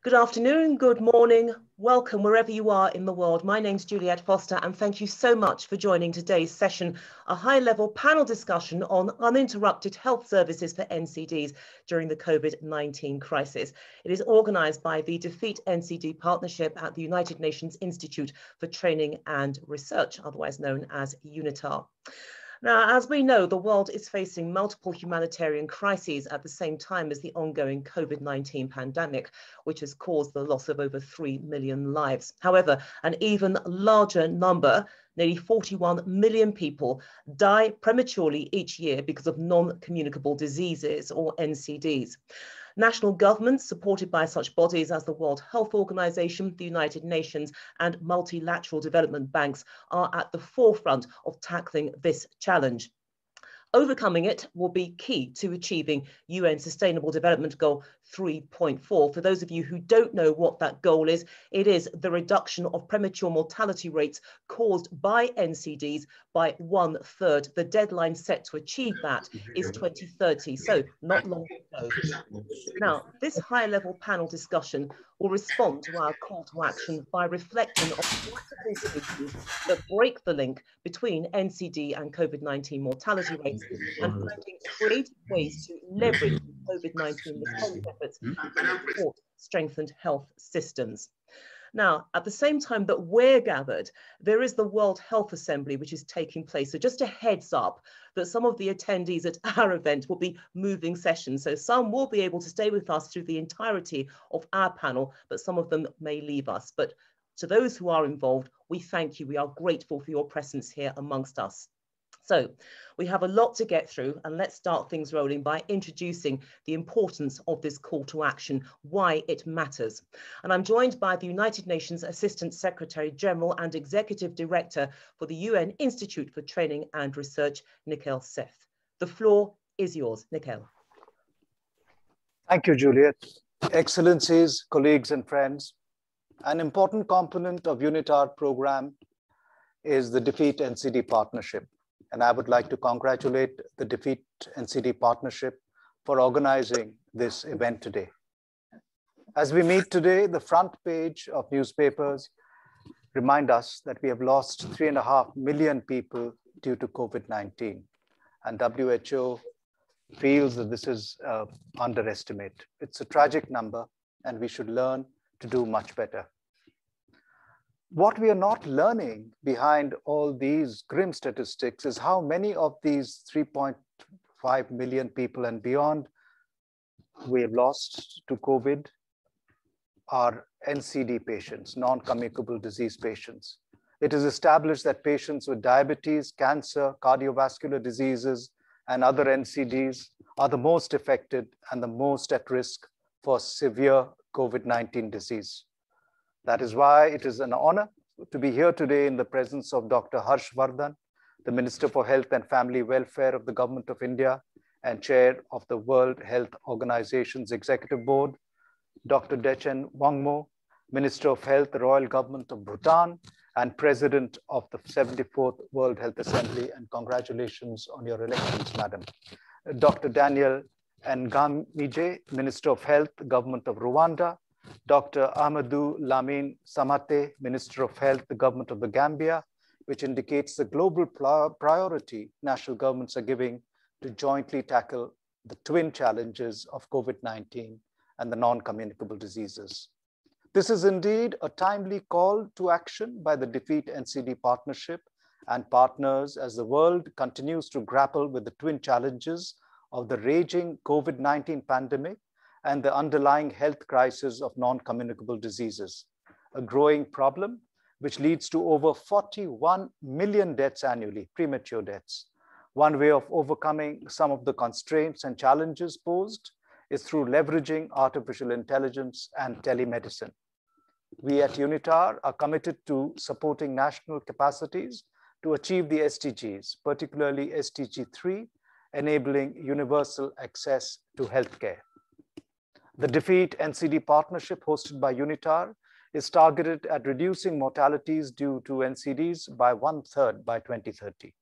Good afternoon, good morning, welcome wherever you are in the world. My name's Juliet Foster and thank you so much for joining today's session, a high-level panel discussion on uninterrupted health services for NCDs during the COVID-19 crisis. It is organised by the Defeat NCD Partnership at the United Nations Institute for Training and Research, otherwise known as UNITAR. Now, as we know, the world is facing multiple humanitarian crises at the same time as the ongoing COVID-19 pandemic, which has caused the loss of over 3 million lives. However, an even larger number, nearly 41 million people, die prematurely each year because of non-communicable diseases, or NCDs. National governments, supported by such bodies as the World Health Organization, the United Nations, and multilateral development banks, are at the forefront of tackling this challenge. Overcoming it will be key to achieving UN Sustainable Development Goal 3.4. For those of you who don't know what that goal is, it is the reduction of premature mortality rates caused by NCDs by 1/3. The deadline set to achieve that is 2030, so not long to go. Now, this high-level panel discussion will respond to our call to action by reflecting on practical solutions that break the link between NCD and COVID-19 mortality rates and finding creative ways to leverage COVID-19 response efforts to support strengthened health systems. Now, at the same time that we're gathered, there is the World Health Assembly, which is taking place. So just a heads up that some of the attendees at our event will be moving sessions. So some will be able to stay with us through the entirety of our panel, but some of them may leave us. But to those who are involved, we thank you. We are grateful for your presence here amongst us. So we have a lot to get through, and let's start things rolling by introducing the importance of this call to action, why it matters. And I'm joined by the United Nations Assistant Secretary General and Executive Director for the UN Institute for Training and Research, Nikhil Seth. The floor is yours, Nikhil. Thank you, Juliet. Excellencies, colleagues and friends, an important component of UNITAR program is the Defeat NCD Partnership. And I would like to congratulate the Defeat NCD Partnership for organizing this event today. As we meet today, the front page of newspapers remind us that we have lost 3.5 million people due to COVID-19. And WHO feels that this is underestimate. It's a tragic number, and we should learn to do much better. What we are not learning behind all these grim statistics is how many of these 3.5 million people and beyond we have lost to COVID are NCD patients, non-communicable disease patients. It is established that patients with diabetes, cancer, cardiovascular diseases, and other NCDs are the most affected and the most at risk for severe COVID-19 disease. That is why it is an honor to be here today in the presence of Dr. Harsh Vardhan, the Minister for Health and Family Welfare of the Government of India and Chair of the World Health Organization's Executive Board, Dr. Dechen Wangmo, Minister of Health, the Royal Government of Bhutan, and President of the 74th World Health Assembly, and congratulations on your elections, Madam. Dr. Daniel Ngamije, Minister of Health, Government of Rwanda, Dr. Amadou Lamine Samate, Minister of Health, the Government of the Gambia, which indicates the global priority national governments are giving to jointly tackle the twin challenges of COVID-19 and the non-communicable diseases. This is indeed a timely call to action by the Defeat NCD Partnership and partners as the world continues to grapple with the twin challenges of the raging COVID-19 pandemic and the underlying health crisis of non-communicable diseases, a growing problem which leads to over 41 million deaths annually, premature deaths. One way of overcoming some of the constraints and challenges posed is through leveraging artificial intelligence and telemedicine. We at UNITAR are committed to supporting national capacities to achieve the SDGs, particularly SDG 3, enabling universal access to healthcare. The Defeat NCD Partnership hosted by UNITAR is targeted at reducing mortalities due to NCDs by 1/3 by 2030.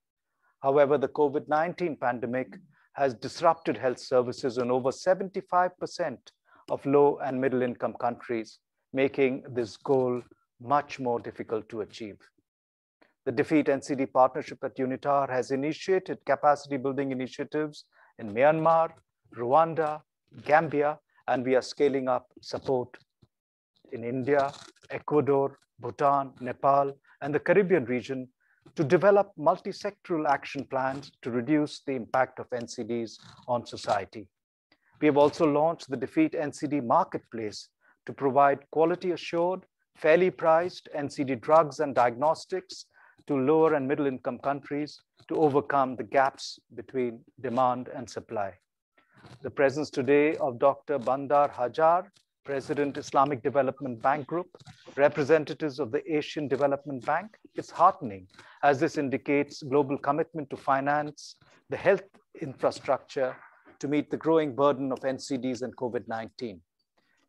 However, the COVID-19 pandemic has disrupted health services in over 75% of low and middle income countries, making this goal much more difficult to achieve. The Defeat NCD partnership at UNITAR has initiated capacity building initiatives in Myanmar, Rwanda, Gambia, and we are scaling up support in India, Ecuador, Bhutan, Nepal, and the Caribbean region to develop multi-sectoral action plans to reduce the impact of NCDs on society. We have also launched the Defeat NCD Marketplace to provide quality assured, fairly priced NCD drugs and diagnostics to lower and middle income countries to overcome the gaps between demand and supply. The presence today of Dr. Bandar Hajar, President, Islamic Development Bank Group, representatives of the Asian Development Bank, is heartening, as this indicates global commitment to finance the health infrastructure to meet the growing burden of NCDs and COVID-19.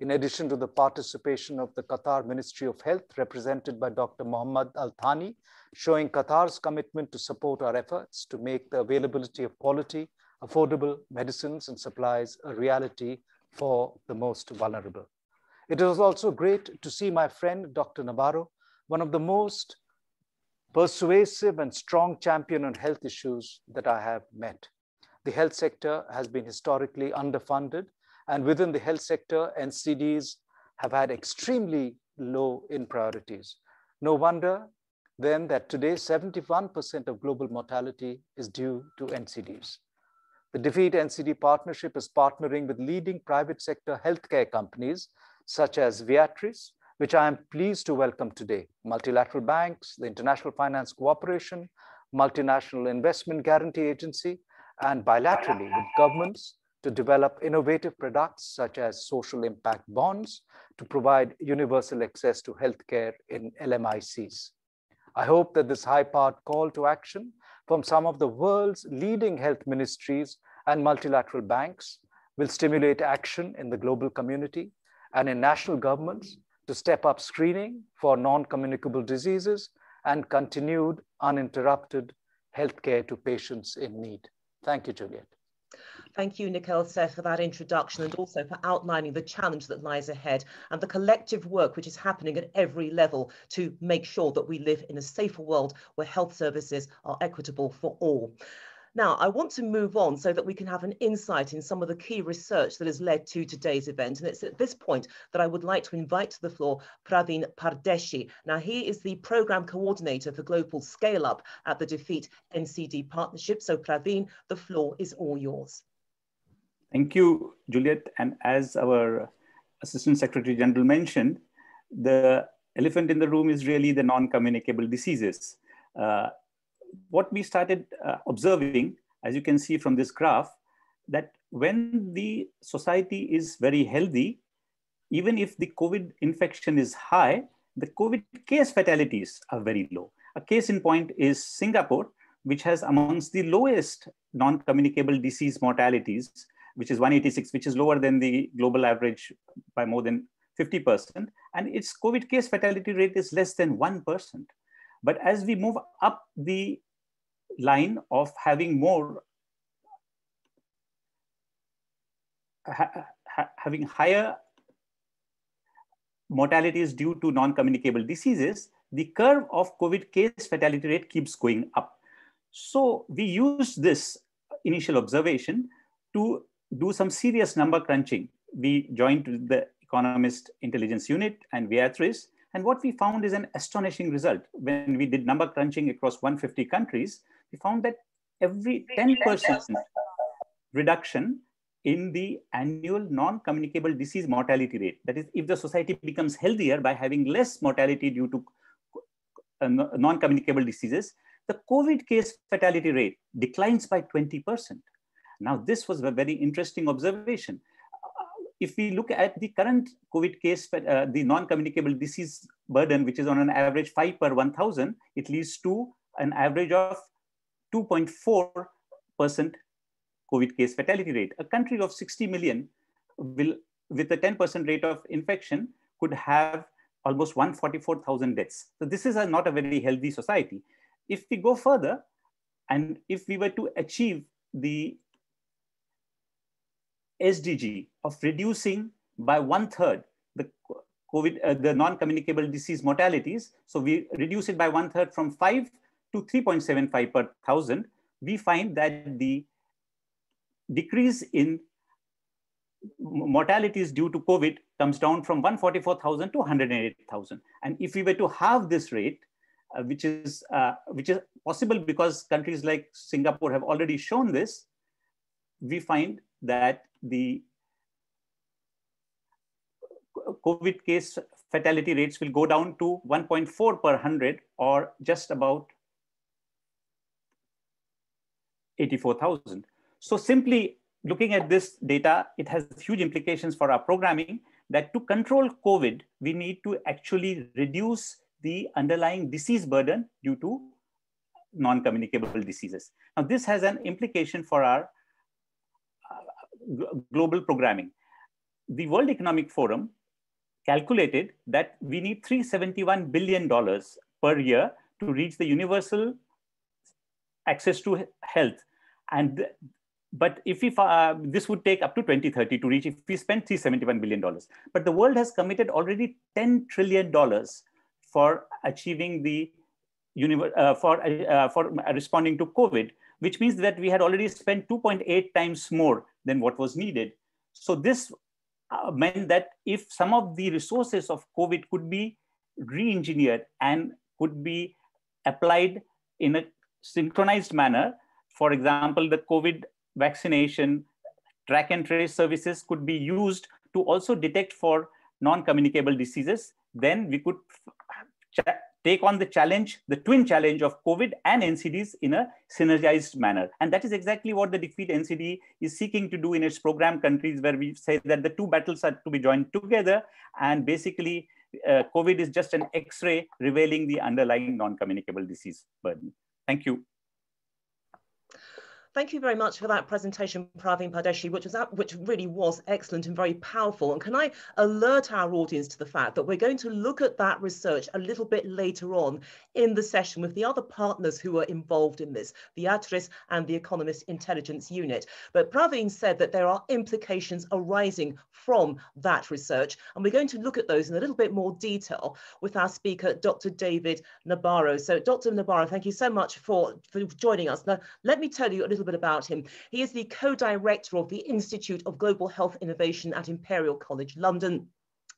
In addition to the participation of the Qatar Ministry of Health, represented by Dr. Mohammed Al Thani, showing Qatar's commitment to support our efforts to make the availability of quality, affordable medicines and supplies a reality for the most vulnerable. It was also great to see my friend, Dr. Navarro, one of the most persuasive and strong champion on health issues that I have met. The health sector has been historically underfunded, and within the health sector, NCDs have had extremely low in priorities. No wonder then that today 71% of global mortality is due to NCDs. The Defeat NCD partnership is partnering with leading private sector healthcare companies such as Viatris, which I am pleased to welcome today, multilateral banks, the International Finance Cooperation, Multinational Investment Guarantee Agency, and bilaterally with governments to develop innovative products such as social impact bonds to provide universal access to healthcare in LMICs. I hope that this high-powered call to action from some of the world's leading health ministries and multilateral banks will stimulate action in the global community and in national governments to step up screening for non-communicable diseases and continued uninterrupted healthcare to patients in need. Thank you, Juliet. Thank you, Nikhil Seth, for that introduction and also for outlining the challenge that lies ahead and the collective work which is happening at every level to make sure that we live in a safer world where health services are equitable for all. Now, I want to move on so that we can have an insight in some of the key research that has led to today's event. And it's at this point that I would like to invite to the floor Praveen Pardeshi. Now, he is the Programme Coordinator for Global Scale Up at the Defeat NCD Partnership. So, Praveen, the floor is all yours. Thank you, Juliet. And as our Assistant Secretary General mentioned, the elephant in the room is really the non-communicable diseases. What we started observing, as you can see from this graph, that when the society is very healthy, even if the COVID infection is high, the COVID case fatalities are very low. A case in point is Singapore, which has amongst the lowest non-communicable disease mortalities, which is 186, which is lower than the global average by more than 50%. And its COVID case fatality rate is less than 1%. But as we move up the line of having more, having higher mortalities due to non-communicable diseases, the curve of COVID case fatality rate keeps going up. So we use this initial observation to do some serious number crunching. We joined with the Economist Intelligence Unit and Viatris, and what we found is an astonishing result. When we did number crunching across 150 countries, we found that every 10% reduction in the annual non-communicable disease mortality rate, that is, if the society becomes healthier by having less mortality due to non-communicable diseases, the COVID case fatality rate declines by 20%. Now, this was a very interesting observation. If we look at the current COVID case, the non-communicable disease burden, which is on an average 5 per 1,000, it leads to an average of 2.4% COVID case fatality rate. A country of 60 million will, with a 10% rate of infection, could have almost 144,000 deaths. So this is not a very healthy society. If we go further, and if we were to achieve the SDG of reducing by 1/3 the COVID, the non-communicable disease mortalities. So we reduce it by 1/3 from 5 to 3.75 per 1,000. We find that the decrease in mortalities due to COVID comes down from 144,000 to 108,000. And if we were to halve this rate, which is possible because countries like Singapore have already shown this, we find that the COVID case fatality rates will go down to 1.4 per 100, or just about 84,000. So simply looking at this data, it has huge implications for our programming, that to control COVID, we need to actually reduce the underlying disease burden due to non-communicable diseases. Now, this has an implication for our global programming. The World Economic Forum calculated that we need $371 billion per year to reach the universal access to health. But if this would take up to 2030 to reach if we spend $371 billion. But the world has committed already $10 trillion for achieving the for responding to COVID, which means that we had already spent 2.8 times more than what was needed. So this meant that if some of the resources of COVID could be re-engineered and could be applied in a synchronized manner, for example, the COVID vaccination track and trace services could be used to also detect for non-communicable diseases, then we could take on the challenge, the twin challenge of COVID and NCDs in a synergized manner. And that is exactly what the Defeat NCD is seeking to do in its program countries, where we say that the two battles are to be joined together. And basically, COVID is just an X-ray revealing the underlying non-communicable disease burden. Thank you. Thank you very much for that presentation, Praveen Pardeshi, which really was excellent and very powerful. And can I alert our audience to the fact that we're going to look at that research a little bit later on in the session with the other partners who are involved in this, the ATRIS and the Economist Intelligence Unit. But Praveen said that there are implications arising from that research, and we're going to look at those in a little bit more detail with our speaker, Dr. David Nabarro. So Dr. Nabarro, thank you so much for joining us. Now, let me tell you a little bit about him. He is the co-director of the Institute of Global Health Innovation at Imperial College London,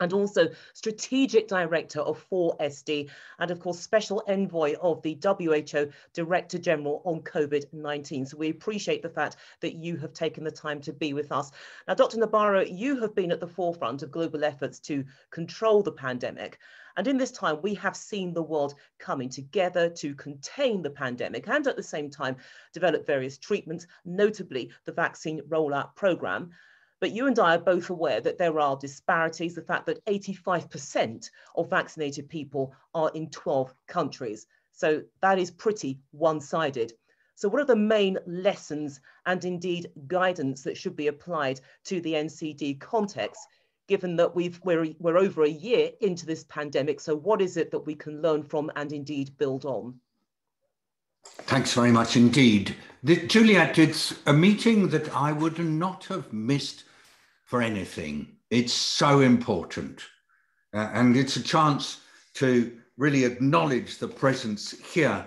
and also strategic director of 4SD, and of course, special envoy of the WHO Director General on COVID-19. So we appreciate the fact that you have taken the time to be with us. Now, Dr. Nabarro, you have been at the forefront of global efforts to control the pandemic. And in this time, we have seen the world coming together to contain the pandemic and at the same time develop various treatments, notably the vaccine rollout program. But you and I are both aware that there are disparities, the fact that 85% of vaccinated people are in 12 countries. So that is pretty one-sided. So what are the main lessons and indeed guidance that should be applied to the NCD context, given that we're over a year into this pandemic? So what is it that we can learn from and indeed build on? Thanks very much indeed. Juliet, it's a meeting that I would not have missed for anything. It's so important. And it's a chance to really acknowledge the presence here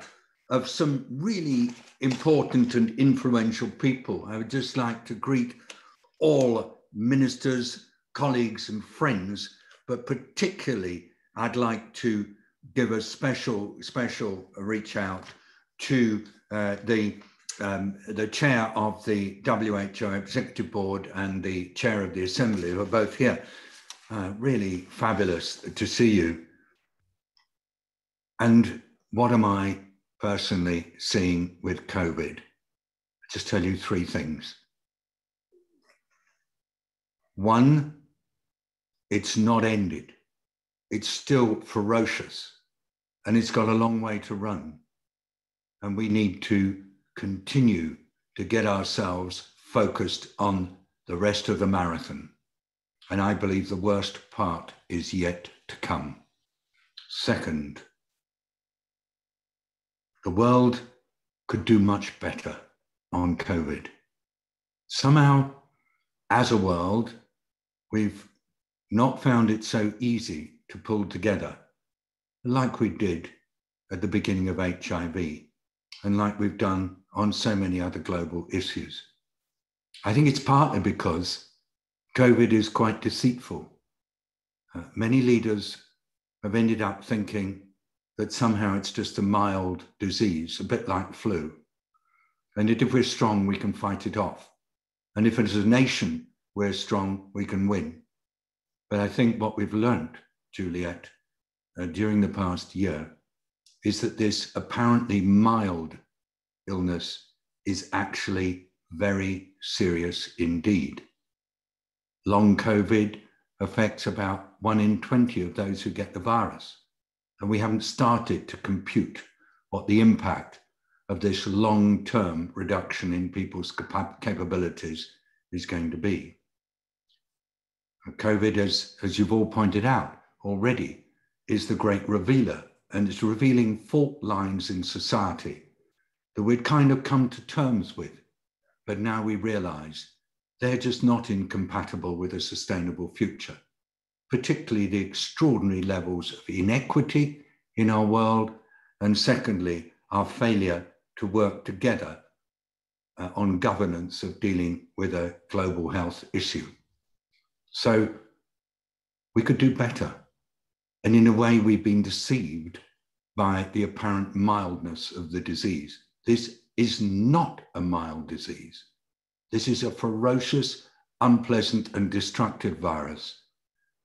of some really important and influential people. I would just like to greet all ministers, colleagues and friends, but particularly I'd like to give a special reach out to the chair of the WHO Executive Board and the chair of the Assembly, who are both here. Really fabulous to see you. And what am I personally seeing with COVID? I'll just tell you three things. One, it's not ended. It's still ferocious and it's got a long way to run. And we need to continue to get ourselves focused on the rest of the marathon. And I believe the worst part is yet to come. Second, the world could do much better on COVID. Somehow, as a world, we've not found it so easy to pull together like we did at the beginning of HIV and like we've done on so many other global issues. I think it's partly because COVID is quite deceitful. Many leaders have ended up thinking that somehow it's just a mild disease, a bit like flu. And that if we're strong, we can fight it off. And if as a nation we're strong, we can win. But I think what we've learned, Juliet, during the past year is that this apparently mild illness is actually very serious indeed. Long COVID affects about 1 in 20 of those who get the virus. And we haven't started to compute what the impact of this long-term reduction in people's capabilities is going to be. COVID, as you've all pointed out already, is the great revealer, and it's revealing fault lines in society that we'd kind of come to terms with, but now we realize they're just not incompatible with a sustainable future, particularly the extraordinary levels of inequity in our world, and secondly, our failure to work together on governance of dealing with a global health issue. So we could do better. And in a way, we've been deceived by the apparent mildness of the disease. This is not a mild disease. This is a ferocious, unpleasant, and destructive virus,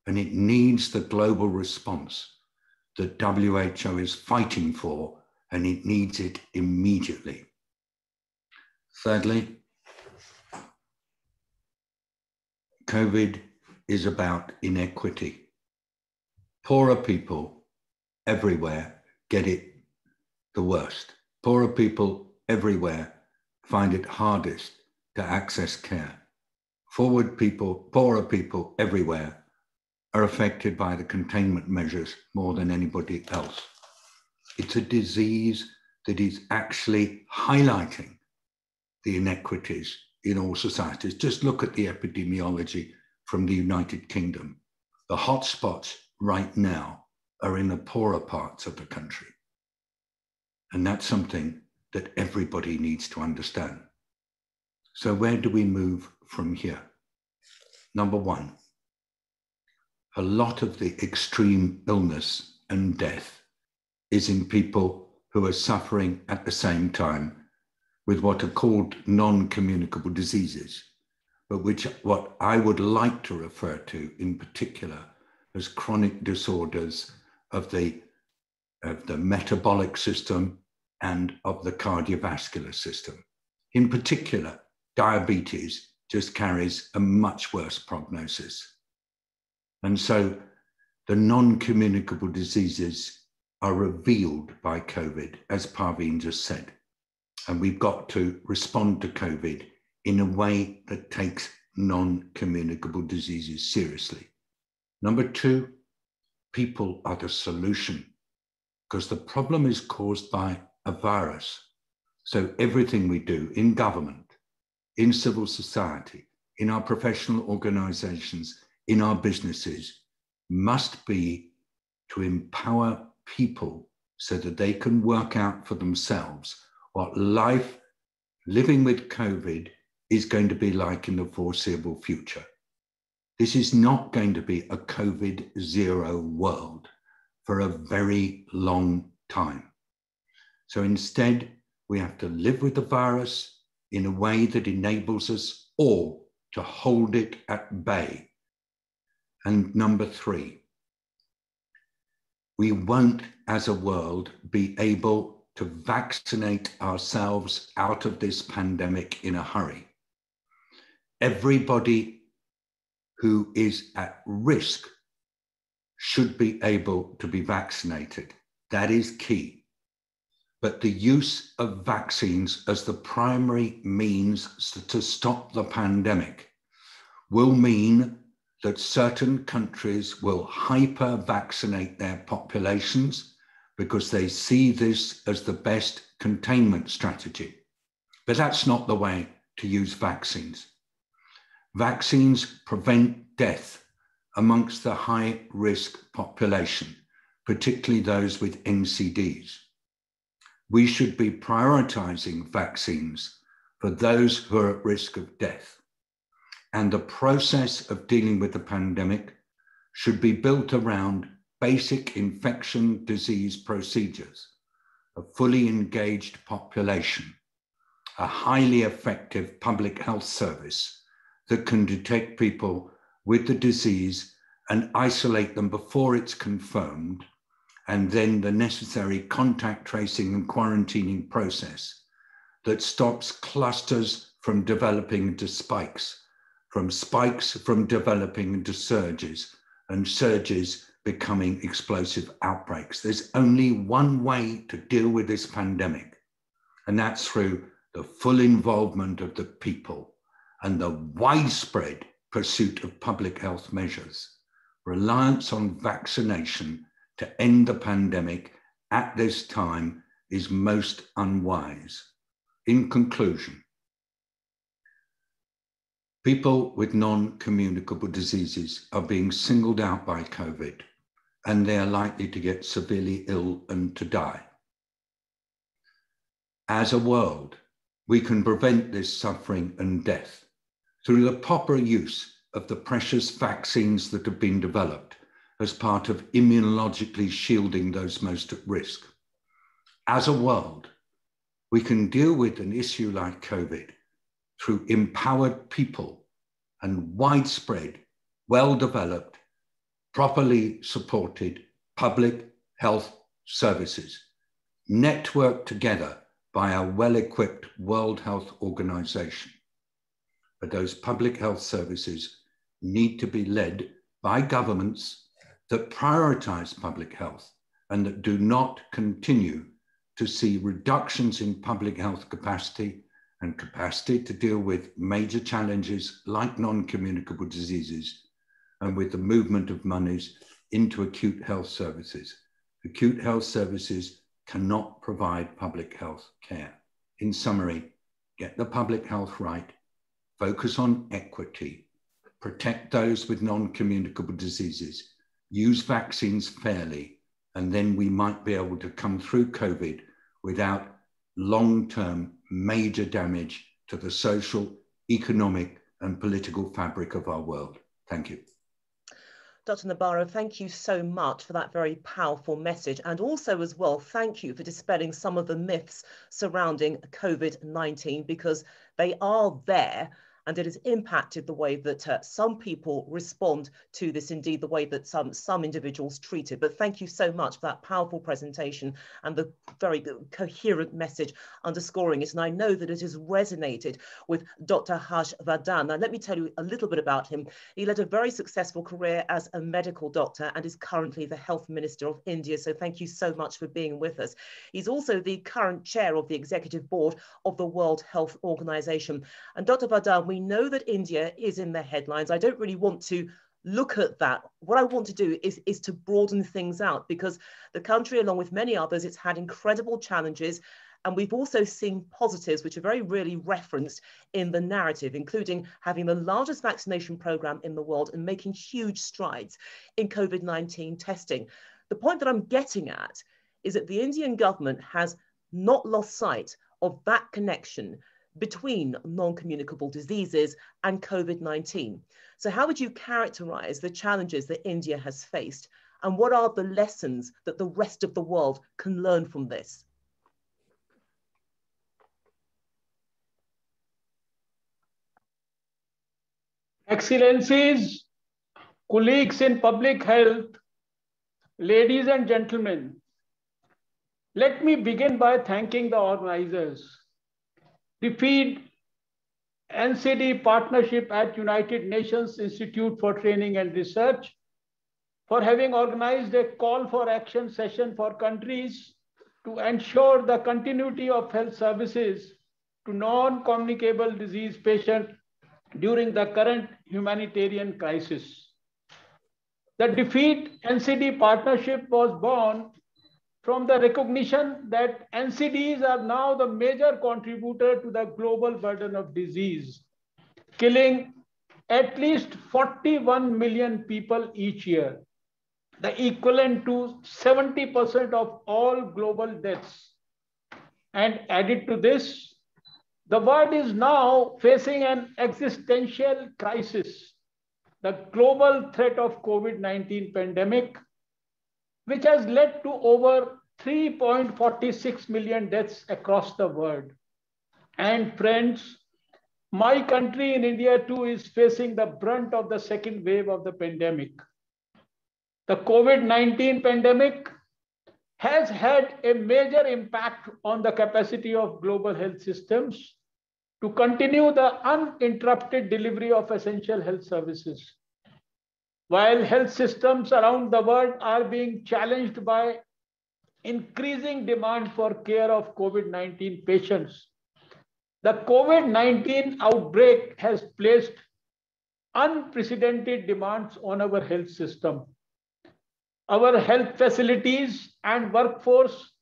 and it needs the global response that WHO is fighting for, and it needs it immediately. Thirdly, COVID is about inequity. Poorer people everywhere get it the worst. Poorer people everywhere find it hardest to access care. Poorer people everywhere are affected by the containment measures more than anybody else. It's a disease that is actually highlighting the inequities in all societies. Just look at the epidemiology from the United Kingdom. The hotspots right now are in the poorer parts of the country. And that's something that everybody needs to understand. So where do we move from here? Number one, a lot of the extreme illness and death is in people who are suffering at the same time with what are called non-communicable diseases, but what I would like to refer to in particular as chronic disorders of the metabolic system and of the cardiovascular system. In particular, diabetes just carries a much worse prognosis. And so the non-communicable diseases are revealed by COVID, as Parveen just said. And we've got to respond to COVID in a way that takes non-communicable diseases seriously. Number two, people are the solution, because the problem is caused by a virus. So everything we do in government, in civil society, in our professional organizations, in our businesses, must be to empower people so that they can work out for themselves what life living with COVID is going to be like in the foreseeable future. This is not going to be a COVID-0 world for a very long time. So instead, we have to live with the virus in a way that enables us all to hold it at bay. And number three, we won't, as a world, be able to vaccinate ourselves out of this pandemic in a hurry. Everybody who is at risk should be able to be vaccinated. That is key. But the use of vaccines as the primary means to stop the pandemic will mean that certain countries will hyper-vaccinate their populations because they see this as the best containment strategy. But that's not the way to use vaccines. Vaccines prevent death amongst the high-risk population, particularly those with NCDs. We should be prioritizing vaccines for those who are at risk of death. And the process of dealing with the pandemic should be built around basic infection disease procedures, a fully engaged population, a highly effective public health service that can detect people with the disease and isolate them before it's confirmed, and then the necessary contact tracing and quarantining process that stops clusters from developing into spikes, from developing into surges, and surges becoming explosive outbreaks. There's only one way to deal with this pandemic, and that's through the full involvement of the people and the widespread pursuit of public health measures. Reliance on vaccination to end the pandemic at this time is most unwise. In conclusion, people with non-communicable diseases are being singled out by COVID, and they are likely to get severely ill and to die. As a world, we can prevent this suffering and death through the proper use of the precious vaccines that have been developed as part of immunologically shielding those most at risk. As a world, we can deal with an issue like COVID through empowered people and widespread, well-developed, properly supported public health services, networked together by a well-equipped World Health Organization. But those public health services need to be led by governments that prioritize public health and that do not continue to see reductions in public health capacity and capacity to deal with major challenges like non-communicable diseases, and with the movement of monies into acute health services. Acute health services cannot provide public health care. In summary, get the public health right, focus on equity, protect those with non-communicable diseases, use vaccines fairly, and then we might be able to come through COVID without long-term major damage to the social, economic, and political fabric of our world. Thank you. Dr. Nabarro, thank you so much for that very powerful message. And also as well, thank you for dispelling some of the myths surrounding COVID-19, because they are there. And it has impacted the way that some people respond to this, indeed the way that some individuals treat it. But thank you so much for that powerful presentation and the very coherent message underscoring it. And I know that it has resonated with Dr. Harsh Vardhan. Now, let me tell you a little bit about him. He led a very successful career as a medical doctor and is currently the Health Minister of India. So thank you so much for being with us. He's also the current chair of the Executive Board of the World Health Organization. And Dr. Vardhan, we know that India is in the headlines. I don't really want to look at that. What I want to do is to broaden things out, because the country, along with many others, it's had incredible challenges. And we've also seen positives, which are very rarely referenced in the narrative, including having the largest vaccination program in the world and making huge strides in COVID-19 testing. The point that I'm getting at is that the Indian government has not lost sight of that connection between non-communicable diseases and COVID-19. So how would you characterize the challenges that India has faced, and what are the lessons that the rest of the world can learn from this? Excellencies, colleagues in public health, ladies and gentlemen, let me begin by thanking the organizers. DFID NCD partnership at United Nations Institute for Training and Research for having organized a call for action session for countries to ensure the continuity of health services to non-communicable disease patients during the current humanitarian crisis. The DFID NCD partnership was born from the recognition that NCDs are now the major contributor to the global burden of disease, killing at least 41 million people each year, the equivalent to 70% of all global deaths. And added to this, the world is now facing an existential crisis, the global threat of COVID-19 pandemic, which has led to over 3.46 million deaths across the world. And friends, my country in India too is facing the brunt of the second wave of the pandemic. The COVID-19 pandemic has had a major impact on the capacity of global health systems to continue the uninterrupted delivery of essential health services. While health systems around the world are being challenged by increasing demand for care of COVID-19 patients, the COVID-19 outbreak has placed unprecedented demands on our health system. Our health facilities and workforce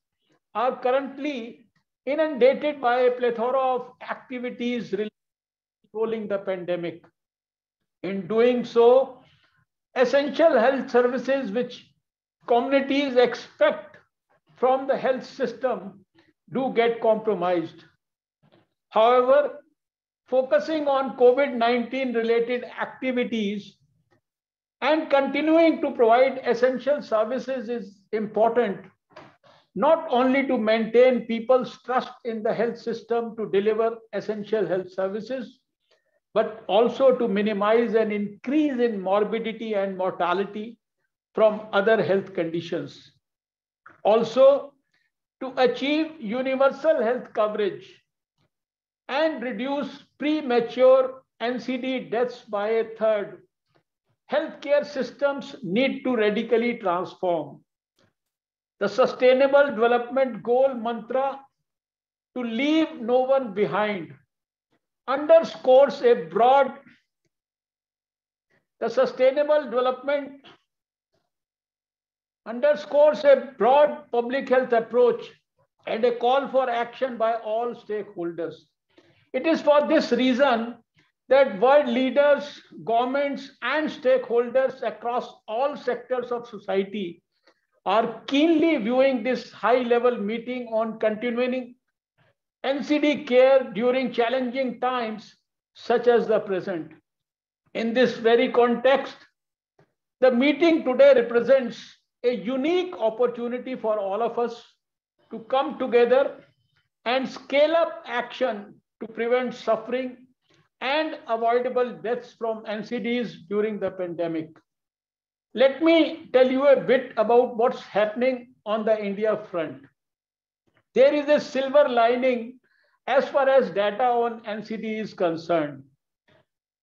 are currently inundated by a plethora of activities related to controlling the pandemic. In doing so, essential health services which communities expect from the health system do get compromised. However, focusing on COVID-19 related activities and continuing to provide essential services is important, not only to maintain people's trust in the health system to deliver essential health services, but also to minimize an increase in morbidity and mortality from other health conditions. Also, to achieve universal health coverage and reduce premature NCD deaths by a third, healthcare systems need to radically transform. The Sustainable Development Goal mantra, to leave no one behind, underscores a broad, the Sustainable Development underscores a broad public health approach and a call for action by all stakeholders. It is for this reason that world leaders, governments, and stakeholders across all sectors of society are keenly viewing this high-level meeting on continuing NCD care during challenging times such as the present. In this very context, the meeting today represents a unique opportunity for all of us to come together and scale up action to prevent suffering and avoidable deaths from NCDs during the pandemic. Let me tell you a bit about what's happening on the India front. There is a silver lining as far as data on NCD is concerned.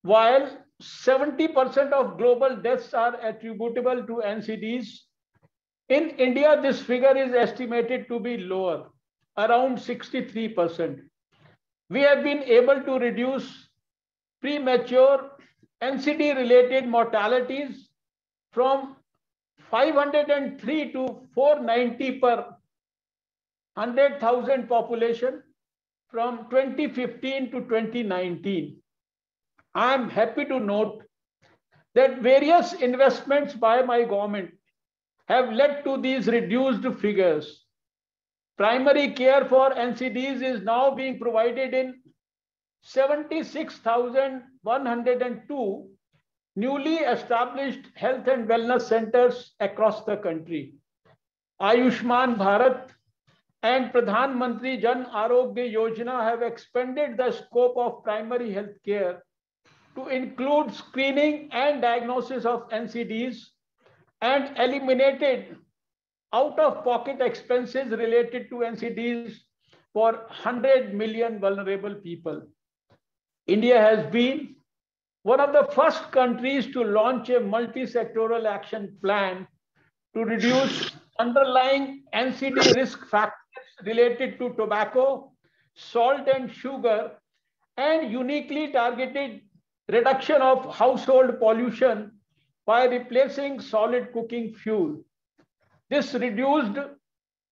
While 70% of global deaths are attributable to NCDs, in India, this figure is estimated to be lower, around 63%. We have been able to reduce premature NCD-related mortalities from 503 to 490 per 100,000 population from 2015 to 2019. I am happy to note that various investments by my government have led to these reduced figures. Primary care for NCDs is now being provided in 76,102 newly established health and wellness centers across the country. Ayushman Bharat and Pradhan Mantri Jan Arogya Yojana have expanded the scope of primary health care to include screening and diagnosis of NCDs and eliminated out-of-pocket expenses related to NCDs for 100 million vulnerable people. India has been one of the first countries to launch a multi-sectoral action plan to reduce underlying NCD risk factors related to tobacco, salt and sugar, and uniquely targeted reduction of household pollution by replacing solid cooking fuel. This reduced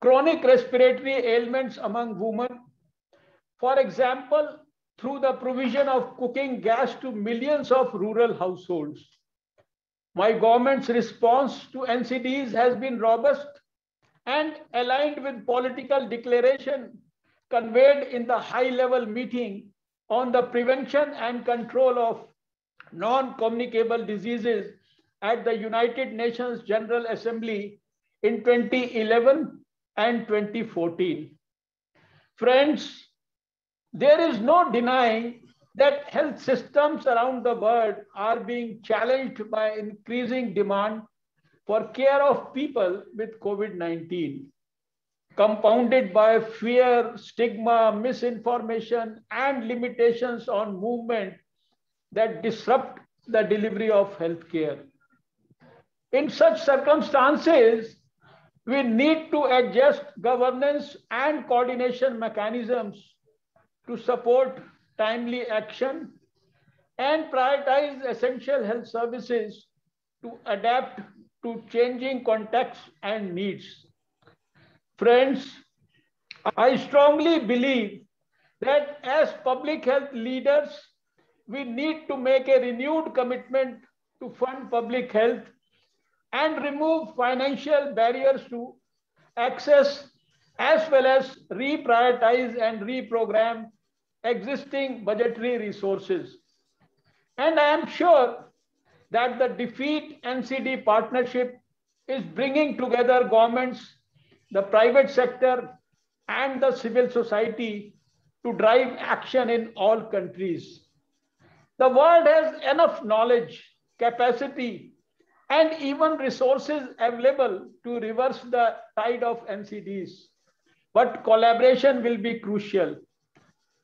chronic respiratory ailments among women. For example, through the provision of cooking gas to millions of rural households. My government's response to NCDs has been robust and aligned with political declaration conveyed in the high-level meeting on the prevention and control of non-communicable diseases at the United Nations General Assembly in 2011 and 2014. Friends, there is no denying that health systems around the world are being challenged by increasing demand for care of people with COVID-19, compounded by fear, stigma, misinformation, and limitations on movement that disrupt the delivery of healthcare. In such circumstances, we need to adjust governance and coordination mechanisms to support timely action and prioritize essential health services to adapt to changing contexts and needs. Friends, I strongly believe that as public health leaders, we need to make a renewed commitment to fund public health and remove financial barriers to access, as well as reprioritize and reprogram existing budgetary resources. And I am sure that the Defeat NCD partnership is bringing together governments, the private sector, and the civil society to drive action in all countries. The world has enough knowledge, capacity, and even resources available to reverse the tide of NCDs. But collaboration will be crucial.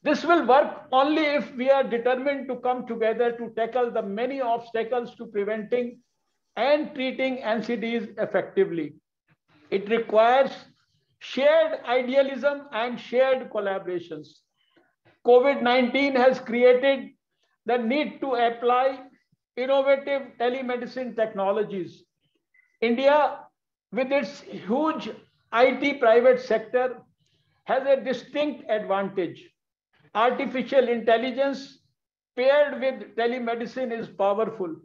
This will work only if we are determined to come together to tackle the many obstacles to preventing and treating NCDs effectively. It requires shared idealism and shared collaborations. COVID-19 has created the need to apply innovative telemedicine technologies. India, with its huge IT private sector, has a distinct advantage. Artificial intelligence paired with telemedicine is powerful.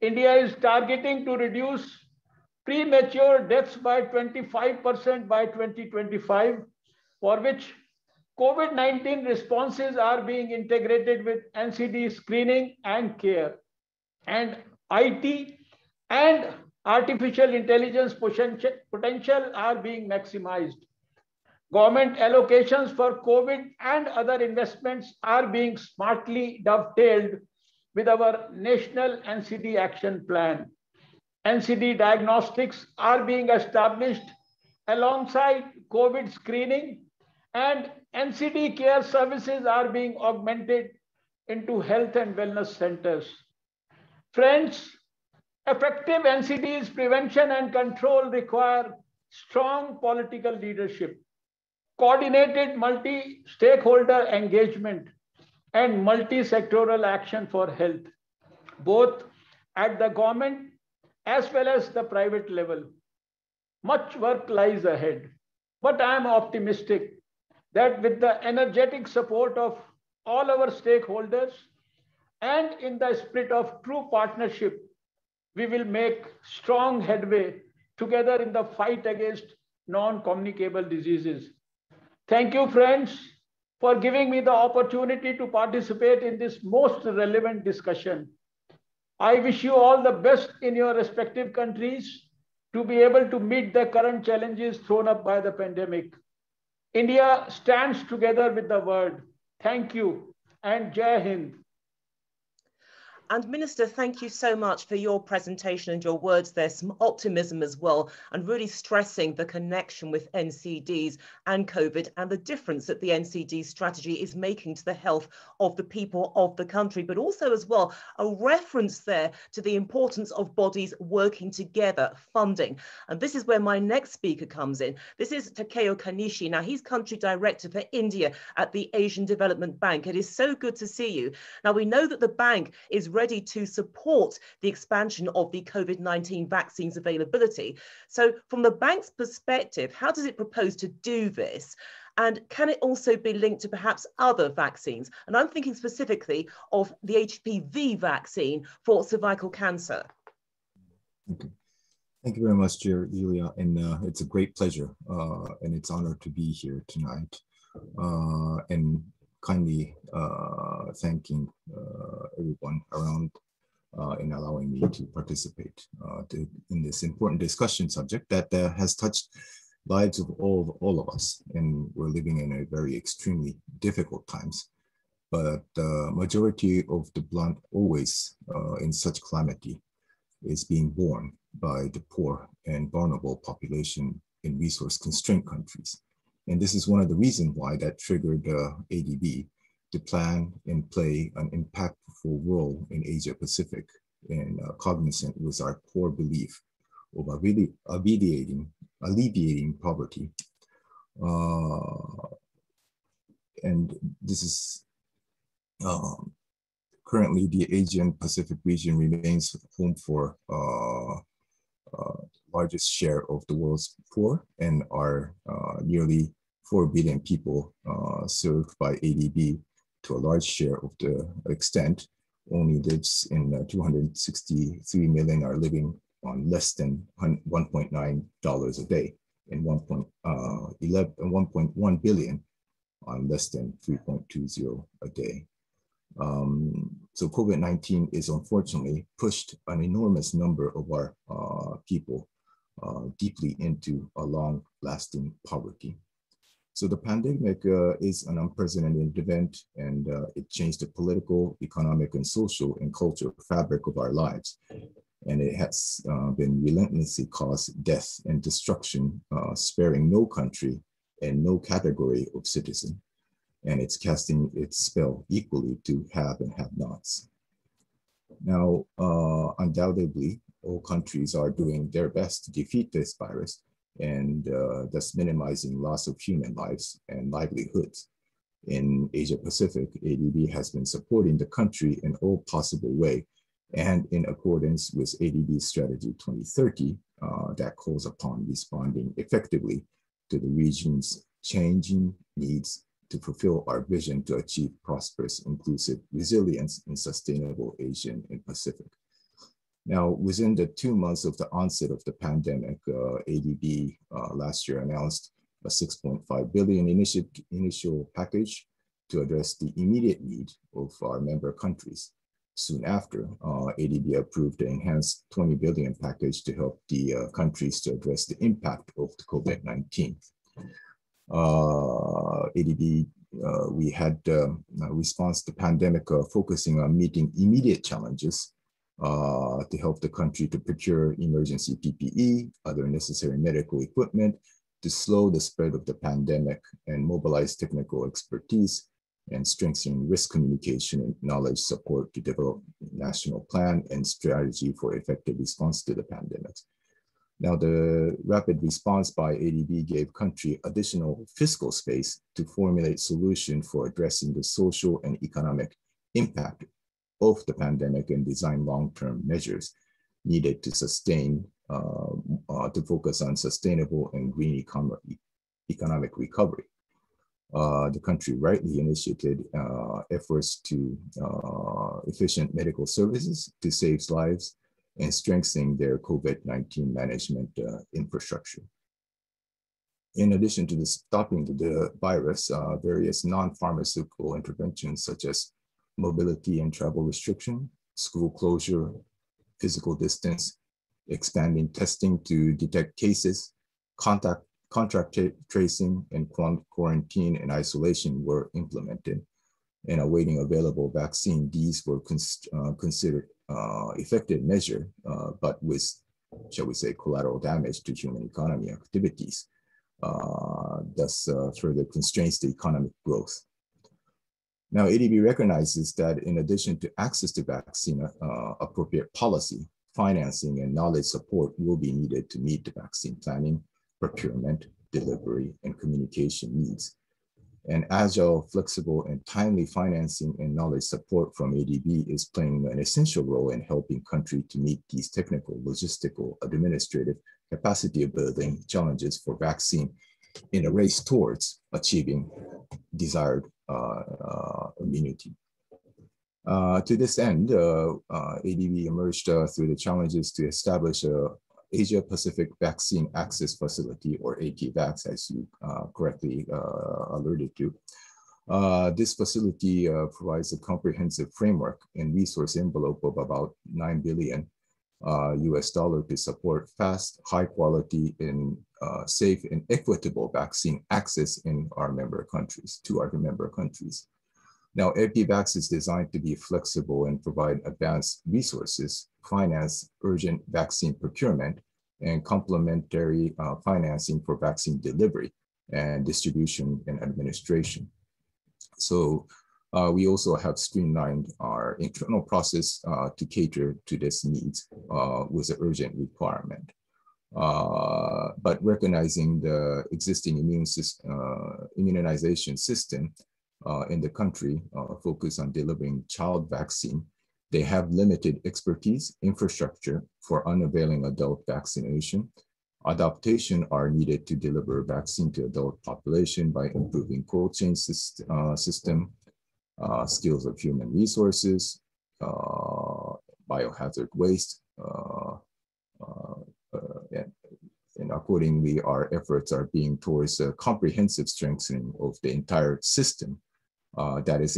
India is targeting to reduce premature deaths by 25% by 2025, for which COVID-19 responses are being integrated with NCD screening and care. And IT and artificial intelligence potential are being maximized. Government allocations for COVID and other investments are being smartly dovetailed with our national NCD action plan. NCD diagnostics are being established alongside COVID screening, and NCD care services are being augmented into health and wellness centers. Friends, effective NCDs prevention and control require strong political leadership, coordinated multi-stakeholder engagement, and multi-sectoral action for health, both at the government as well as the private level. Much work lies ahead, but I am optimistic that with the energetic support of all our stakeholders and in the spirit of true partnership, we will make strong headway together in the fight against non-communicable diseases. Thank you, friends, for giving me the opportunity to participate in this most relevant discussion. I wish you all the best in your respective countries to be able to meet the current challenges thrown up by the pandemic. India stands together with the world. Thank you, and Jai Hind. And Minister, thank you so much for your presentation and your words. There's some optimism as well, and really stressing the connection with NCDs and COVID and the difference that the NCD strategy is making to the health of the people of the country, but also as well a reference there to the importance of bodies working together, funding. And this is where my next speaker comes in. This is Takeo Kanishi. Now, he's country director for India at the Asian Development Bank. It is so good to see you. Now, we know that the bank is ready to support the expansion of the COVID-19 vaccines availability. So from the bank's perspective, how does it propose to do this? And can it also be linked to perhaps other vaccines? And I'm thinking specifically of the HPV vaccine for cervical cancer. Okay. Thank you very much, Julia, and it's a great pleasure and it's an honor to be here tonight, and kindly thanking everyone around in allowing me to participate in this important discussion subject that has touched lives of all of us, and we're living in a very extremely difficult times. But the majority of the blood always in such calamity is being borne by the poor and vulnerable population in resource-constrained countries. And this is one of the reasons why that triggered ADB to plan and play an impactful role in Asia-Pacific, and cognizant with our core belief of alleviating poverty. And this is currently the Asian Pacific region remains home for largest share of the world's poor, and are nearly 4 billion people served by ADB. To a large share of the extent, only lives in 263 million are living on less than $1.9 a day, and 1.1 billion on less than 3.20 a day. So COVID-19 is unfortunately pushed an enormous number of our people deeply into a long-lasting poverty. So the pandemic is an unprecedented event, and it changed the political, economic, and social and cultural fabric of our lives. And it has been relentlessly caused death and destruction, sparing no country and no category of citizen. And it's casting its spell equally to have and have-nots. Now, undoubtedly, all countries are doing their best to defeat this virus, and thus minimizing loss of human lives and livelihoods. In Asia Pacific, ADB has been supporting the country in all possible way, and in accordance with ADB Strategy 2030, that calls upon responding effectively to the region's changing needs to fulfill our vision to achieve prosperous, inclusive, resilience, and sustainable Asian and Pacific. Now, within the 2 months of the onset of the pandemic, ADB last year announced a $6.5 billion initial package to address the immediate need of our member countries. Soon after, ADB approved the enhanced $20 billion package to help the countries to address the impact of the COVID-19. ADB, we had a response to the pandemic focusing on meeting immediate challenges to help the country to procure emergency PPE, other necessary medical equipment, to slow the spread of the pandemic and mobilize technical expertise and strengthen risk communication and knowledge support to develop national plan and strategy for effective response to the pandemic. Now, the rapid response by ADB gave country additional fiscal space to formulate solutions for addressing the social and economic impact of the pandemic and design long-term measures needed to sustain, to focus on sustainable and green economic recovery. The country rightly initiated efforts to efficient medical services to save lives and strengthening their COVID-19 management infrastructure. In addition to stopping the virus, various non-pharmaceutical interventions such as mobility and travel restriction, school closure, physical distance, expanding testing to detect cases, contact tracing, and quarantine and isolation were implemented. And awaiting available vaccine, these were considered effective measure, but with, shall we say, collateral damage to human economy activities, thus further constrains the economic growth. Now, ADB recognizes that in addition to access to vaccine, appropriate policy, financing, and knowledge support will be needed to meet the vaccine planning, procurement, delivery, and communication needs. And agile, flexible, and timely financing and knowledge support from ADB is playing an essential role in helping countries to meet these technical, logistical, administrative, capacity building challenges for vaccine in a race towards achieving desired immunity. To this end, ADB emerged through the challenges to establish a Asia Pacific Vaccine Access Facility, or APVAX, as you correctly alluded to. This facility provides a comprehensive framework and resource envelope of about $9 billion US to support fast, high quality, and safe and equitable vaccine access in our member countries, to our member countries. Now, APVAX is designed to be flexible and provide advanced resources, finance urgent vaccine procurement, and complementary financing for vaccine delivery and distribution and administration. So we also have streamlined our internal process to cater to this needs with an urgent requirement. But recognizing the existing immunization system in the country focus on delivering child vaccine, they have limited expertise, infrastructure for unavailing adult vaccination. Adaptation are needed to deliver vaccine to adult population by improving cold chain system, skills of human resources, biohazard waste, and accordingly, our efforts are being towards a comprehensive strengthening of the entire system that is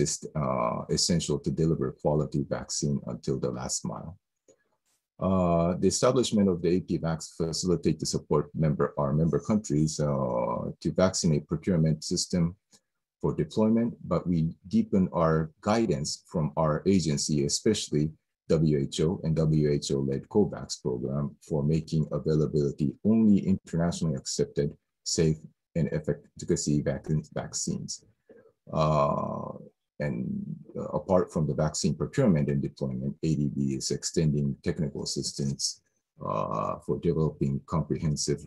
essential to deliver quality vaccine until the last mile. The establishment of the APVAX facilitate to support our member countries to vaccinate procurement system for deployment, but we deepen our guidance from our agency, especially WHO and WHO-led COVAX program, for making availability only internationally accepted, safe, and efficacy vaccines. Apart from the vaccine procurement and deployment, ADB is extending technical assistance for developing comprehensive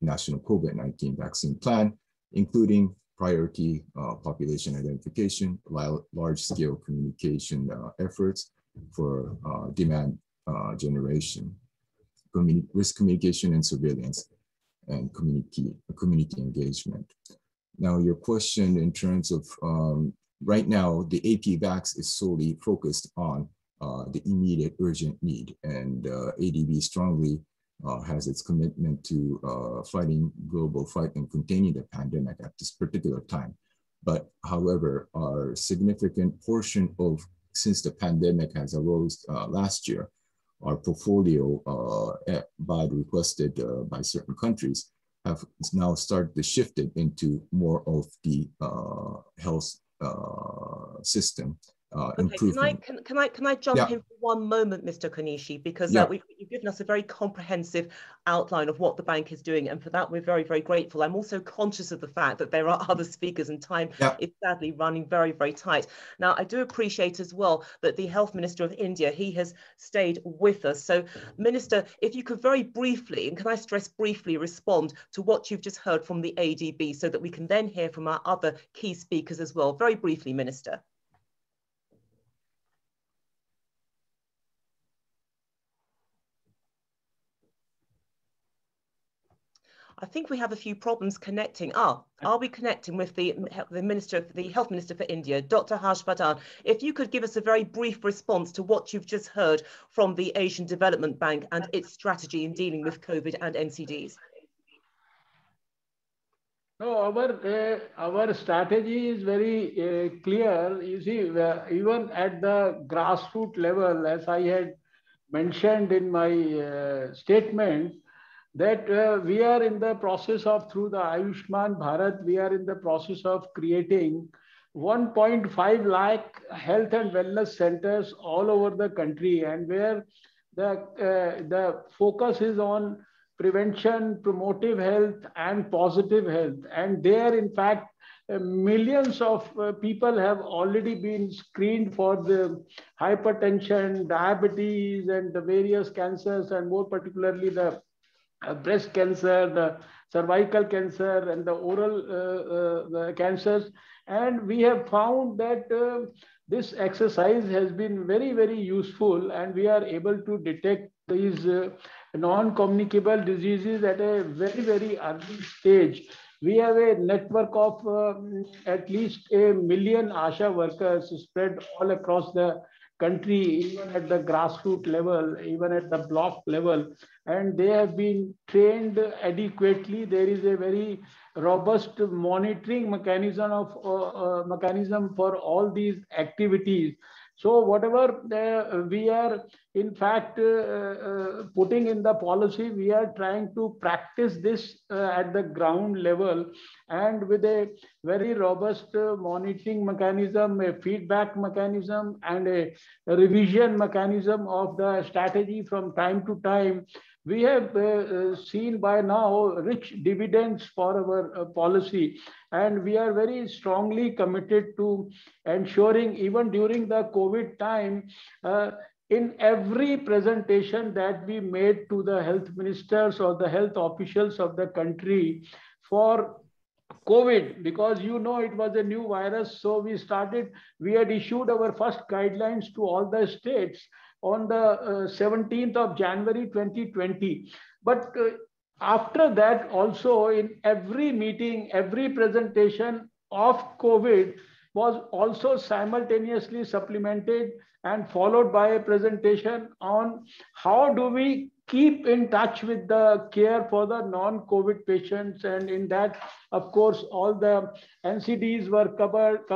national COVID-19 vaccine plan, including priority population identification, large-scale communication efforts for demand generation, risk communication and surveillance, and community engagement. Now, your question in terms of right now, the APVAX is solely focused on the immediate urgent need, and ADB strongly has its commitment to fighting global fight and containing the pandemic at this particular time. But however, our significant portion of, since the pandemic has arose last year, our portfolio, by requested by certain countries, have now started to shift it into more of the health system improvement. Can I jump in for one moment, Mr. Konishi, because you've given us a very comprehensive outline of what the bank is doing, and for that we're very, very grateful. I'm also conscious of the fact that there are other speakers and time is sadly running very, very tight. Now, I do appreciate as well that the Health Minister of India, he has stayed with us. So, Minister, if you could very briefly, and can I stress briefly, respond to what you've just heard from the ADB so that we can then hear from our other key speakers as well. Very briefly, Minister. I think we have a few problems connecting. Are we connecting with the Health Minister for India, Dr. Harsh Vardhan? If you could give us a very brief response to what you've just heard from the Asian Development Bank and its strategy in dealing with COVID and NCDs. No, our strategy is very clear. You see, even at the grassroots level, as I had mentioned in my statement, that we are in the process of, through the Ayushman Bharat, we are in the process of creating 1.5 lakh health and wellness centers all over the country, and where the focus is on prevention, promotive health, and positive health. And there, in fact, millions of people have already been screened for the hypertension, diabetes, and the various cancers, and more particularly the breast cancer, the cervical cancer, and the oral the cancers. And we have found that this exercise has been very, very useful, and we are able to detect these non-communicable diseases at a very, very early stage. We have a network of at least 1 million ASHA workers spread all across the country, even at the grassroots level, even at the block level, and they have been trained adequately. There is a very robust monitoring mechanism for all these activities. So whatever we are in fact putting in the policy, we are trying to practice this at the ground level, and with a very robust monitoring mechanism, a feedback mechanism, and a revision mechanism of the strategy from time to time. We have seen by now rich dividends for our policy, and we are very strongly committed to ensuring, even during the COVID time, in every presentation that we made to the health ministers or the health officials of the country for COVID, because it was a new virus. So we had issued our first guidelines to all the states on the 17th of January 2020. But after that, also in every meeting, every presentation of COVID was also simultaneously supplemented and followed by a presentation on how do we keep in touch with the care for the non-COVID patients. And in that, of course, all the NCDs were covered,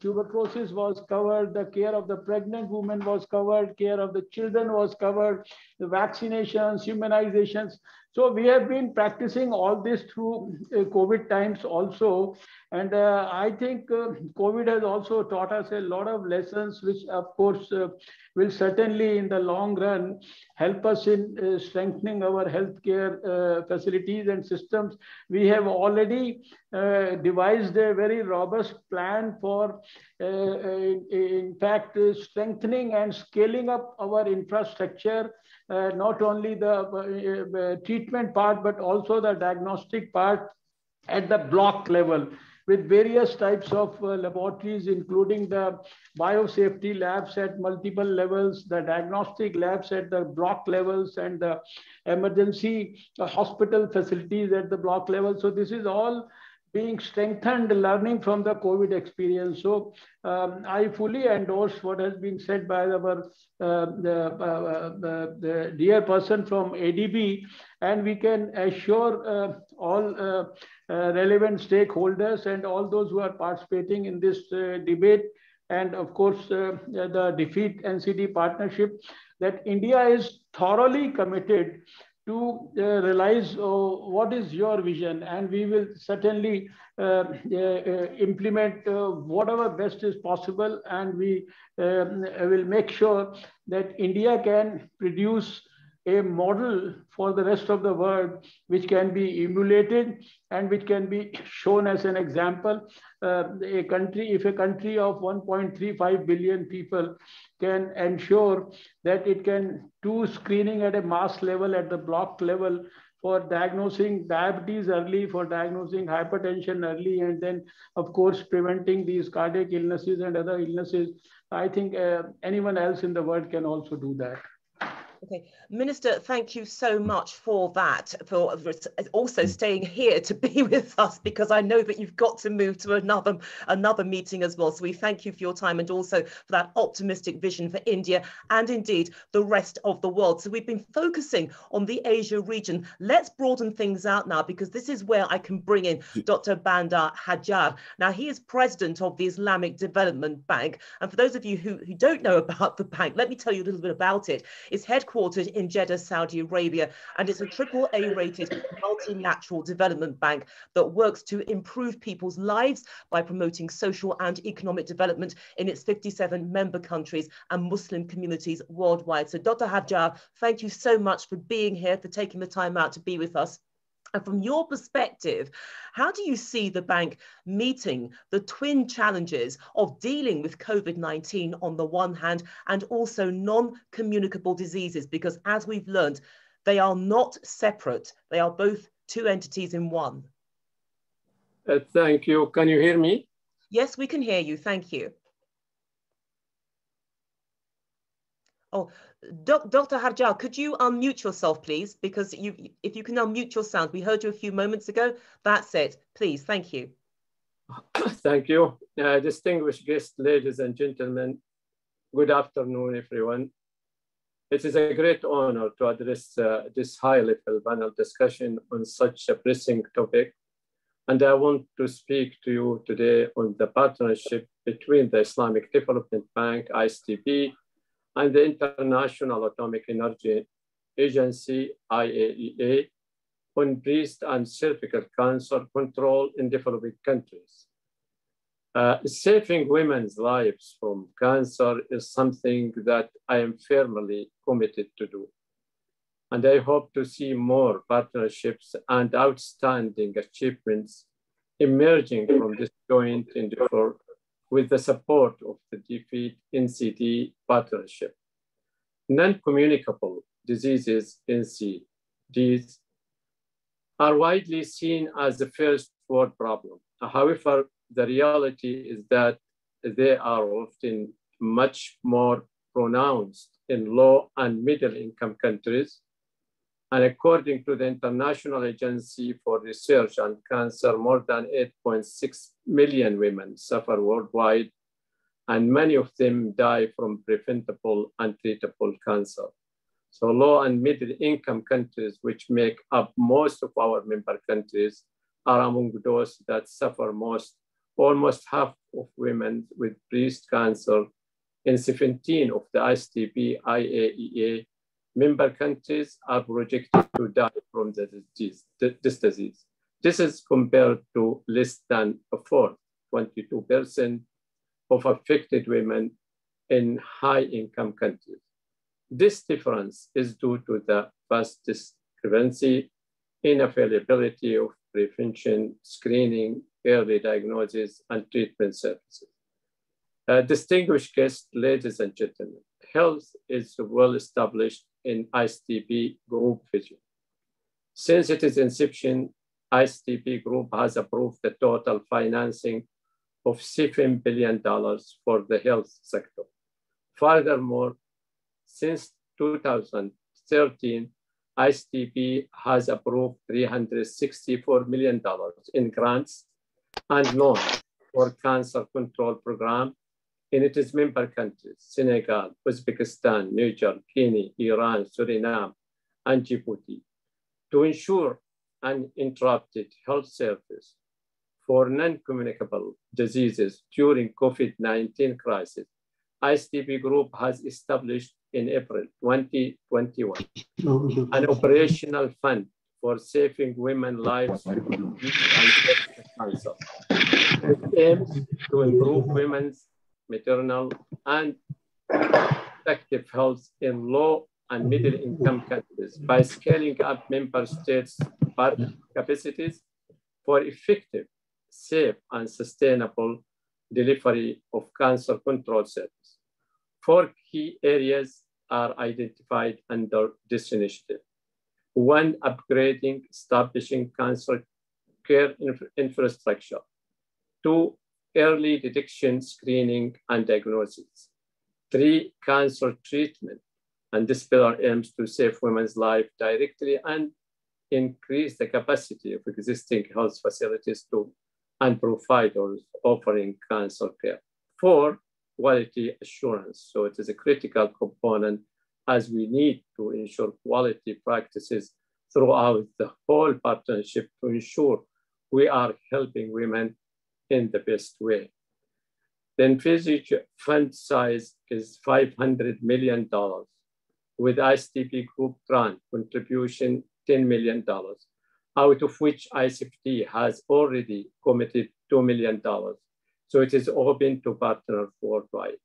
tuberculosis was covered, the care of the pregnant woman was covered, care of the children was covered, the vaccinations, immunizations. So we have been practicing all this through COVID times also. And I think COVID has also taught us a lot of lessons, which of course will certainly in the long run help us in strengthening our healthcare facilities and systems. We have already devised a very robust plan for, in fact, strengthening and scaling up our infrastructure, not only the treatment part, but also the diagnostic part at the block level, with various types of laboratories, including the biosafety labs at multiple levels, the diagnostic labs at the block levels, and the emergency hospital facilities at the block level. So this is all being strengthened, learning from the COVID experience. So I fully endorse what has been said by our the dear person from ADB, and we can assure all relevant stakeholders and all those who are participating in this debate, and of course the Defeat NCD partnership, that India is thoroughly committed to realize what is your vision, and we will certainly implement whatever best is possible, and we will make sure that India can produce a model for the rest of the world, which can be emulated and which can be shown as an example. If a country of 1.35 billion people can ensure that it can do screening at a mass level, at the block level, for diagnosing diabetes early, for diagnosing hypertension early, and then, of course, preventing these cardiac illnesses and other illnesses, I think anyone else in the world can also do that. Okay, Minister, thank you so much for that, for also staying here to be with us, because I know that you've got to move to another meeting as well. So we thank you for your time and also for that optimistic vision for India and indeed the rest of the world. So we've been focusing on the Asia region. Let's broaden things out now, because this is where I can bring in Dr. Bandar Hajjar. Now, he is president of the Islamic Development Bank. And for those of you who don't know about the bank, let me tell you a little bit about it. It's headquartered in Jeddah, Saudi Arabia, and it's a AAA rated multilateral development bank that works to improve people's lives by promoting social and economic development in its 57 member countries and Muslim communities worldwide. So Dr. Hajjar, thank you so much for being here, for taking the time out to be with us. And from your perspective, how do you see the bank meeting the twin challenges of dealing with COVID-19 on the one hand, and also non-communicable diseases? Because as we've learned, they are not separate. They are both two entities in one. Thank you. Can you hear me? Yes, we can hear you. Thank you. Oh, Dr. Harjal, could you unmute yourself, please? Because if you can unmute your sound, we heard you a few moments ago. That's it. Please, thank you. Thank you. Distinguished guests, ladies and gentlemen, good afternoon, everyone. It is a great honor to address this high-level panel discussion on such a pressing topic. And I want to speak to you today on the partnership between the Islamic Development Bank, ISDB, and the International Atomic Energy Agency, IAEA, on breast and cervical cancer control in developing countries. Saving women's lives from cancer is something that I am firmly committed to do. And I hope to see more partnerships and outstanding achievements emerging from this joint endeavor with the support of the DFID NCD partnership. Non-communicable diseases, NCDs, are widely seen as a first world problem. However, the reality is that they are often much more pronounced in low and middle income countries. And according to the International Agency for Research on Cancer, more than 8.6 million women suffer worldwide, and many of them die from preventable and treatable cancer. So low and middle income countries, which make up most of our member countries, are among those that suffer most. Almost half of women with breast cancer in 17 of the ISDB IAEA member countries are projected to die from this disease. This is compared to less than a fourth, 22% of affected women in high-income countries. This difference is due to the vast discrepancy in availability of prevention, screening, early diagnosis, and treatment services. Distinguished guests, ladies and gentlemen, health is well established in ISDB Group vision. Since its inception, ISDB Group has approved the total financing of $7 billion for the health sector. Furthermore, since 2013, ISDB has approved $364 million in grants and loans for cancer control program in its member countries, Senegal, Uzbekistan, Niger, Kenya, Iran, Suriname, and Djibouti, to ensure uninterrupted health service for non-communicable diseases during COVID-19 crisis. ISDB Group has established in April 2021 an operational fund for saving women's lives with cancer. It aims to improve women's maternal and reproductive health in low and middle income countries by scaling up member states' capacities for effective, safe, and sustainable delivery of cancer control service. 4 key areas are identified under this initiative. 1, upgrading, establishing cancer care infrastructure. 2, early detection, screening, and diagnosis. 3, cancer treatment. And this pillar aims to save women's life directly and increase the capacity of existing health facilities and providers offering cancer care. 4, quality assurance. So it is a critical component as we need to ensure quality practices throughout the whole partnership to ensure we are helping women in the best way. The envisaged fund size is $500 million, with ISDB Group grant contribution $10 million, out of which ISFT has already committed $2 million. So it is open to partners worldwide.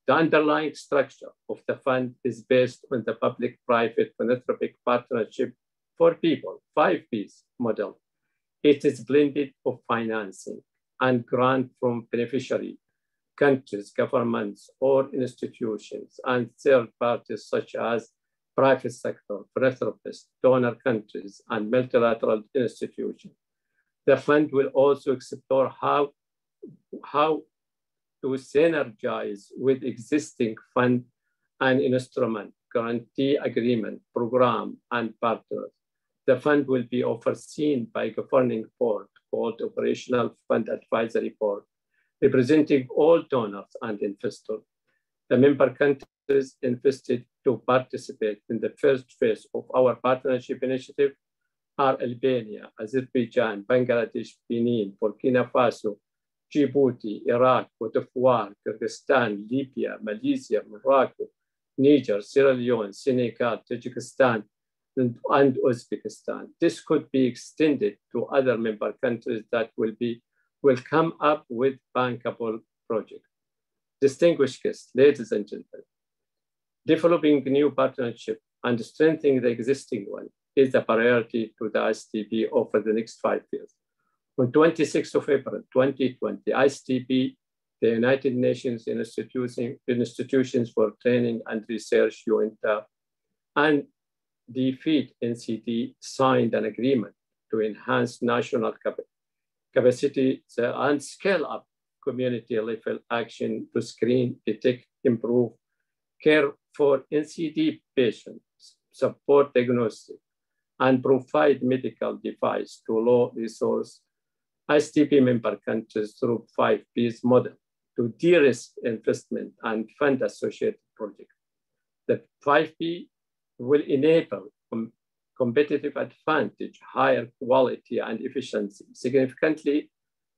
The underlying structure of the fund is based on the public-private philanthropic partnership for people, 5Ps model. It is blended of financing and grant from beneficiary countries, governments, or institutions, and third parties such as private sector, philanthropists, donor countries, and multilateral institutions. The fund will also explore how to synergize with existing fund and instrument Guarantee Agreement program and partners. The fund will be overseen by a governing board called Operational Fund Advisory Board, representing all donors and investors. The member countries invested to participate in the first phase of our partnership initiative are Albania, Azerbaijan, Bangladesh, Benin, Burkina Faso, Djibouti, Iraq, Cote d'Ivoire, Kyrgyzstan, Libya, Malaysia, Morocco, Niger, Sierra Leone, Senegal, Tajikistan, and Uzbekistan. This could be extended to other member countries that will come up with bankable projects. Distinguished guests, ladies and gentlemen, developing new partnership and strengthening the existing one is a priority to the ISTP over the next 5 years. On 26th of April, 2020, ISTP, the United Nations Institutions for Training and Research, UNTA, and DFID NCD signed an agreement to enhance national capacity and scale up community-level action to screen, detect, improve care for NCD patients, support diagnosis, and provide medical device to low-resource ISTP member countries through 5Ps model to de-risk investment and fund associated projects. The 5P will enable competitive advantage, higher quality and efficiency. Significantly,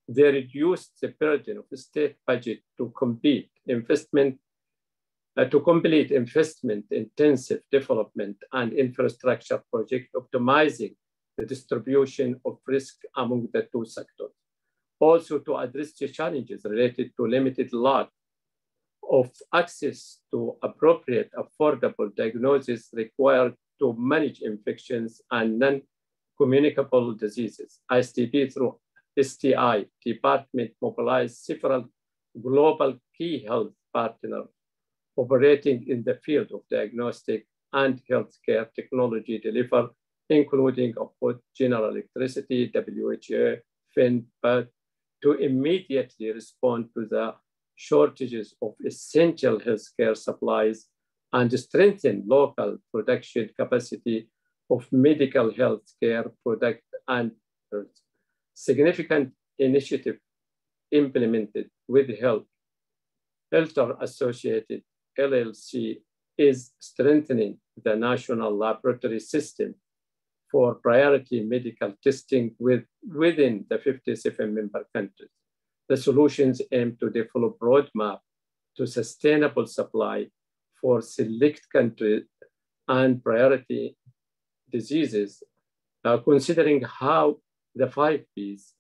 they reduced the burden of the state budget to complete investment-intensive development and infrastructure project, optimizing the distribution of risk among the two sectors. Also, to address the challenges related to limited lack of access to appropriate, affordable diagnosis required to manage infections and non-communicable diseases. ISTP through STI department mobilized several global key health partners operating in the field of diagnostic and healthcare technology delivery, including General Electricity, WHO, FINPAD, to immediately respond to the shortages of essential healthcare supplies and strengthen local production capacity of medical healthcare product and significant initiative implemented with Helter Associated LLC is strengthening the national laboratory system for priority medical testing within the 57 member countries. The solutions aim to develop roadmap to sustainable supply for select countries and priority diseases, considering how the 5Ps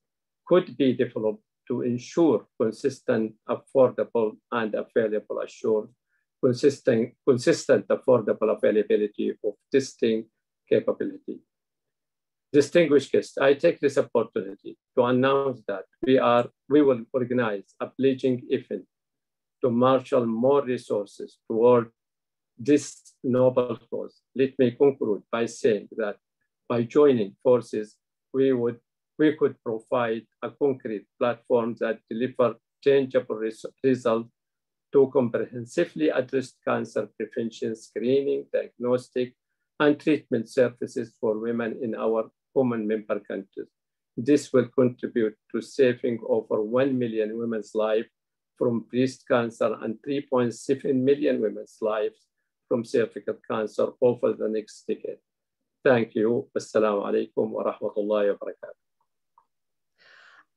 could be developed to ensure consistent, affordable, and available assured, consistent, affordable availability of testing capability. Distinguished guests, I take this opportunity to announce that we will organize a pledging event to marshal more resources toward this noble cause. Let me conclude by saying that by joining forces, we could provide a concrete platform that deliver tangible results to comprehensively address cancer prevention, screening, diagnostic, and treatment services for women in our common member countries. This will contribute to saving over 1 million women's lives from breast cancer and 3.7 million women's lives from cervical cancer over the next decade. Thank you. Assalamu alaikum wa rahmatullahi wa barakatuh.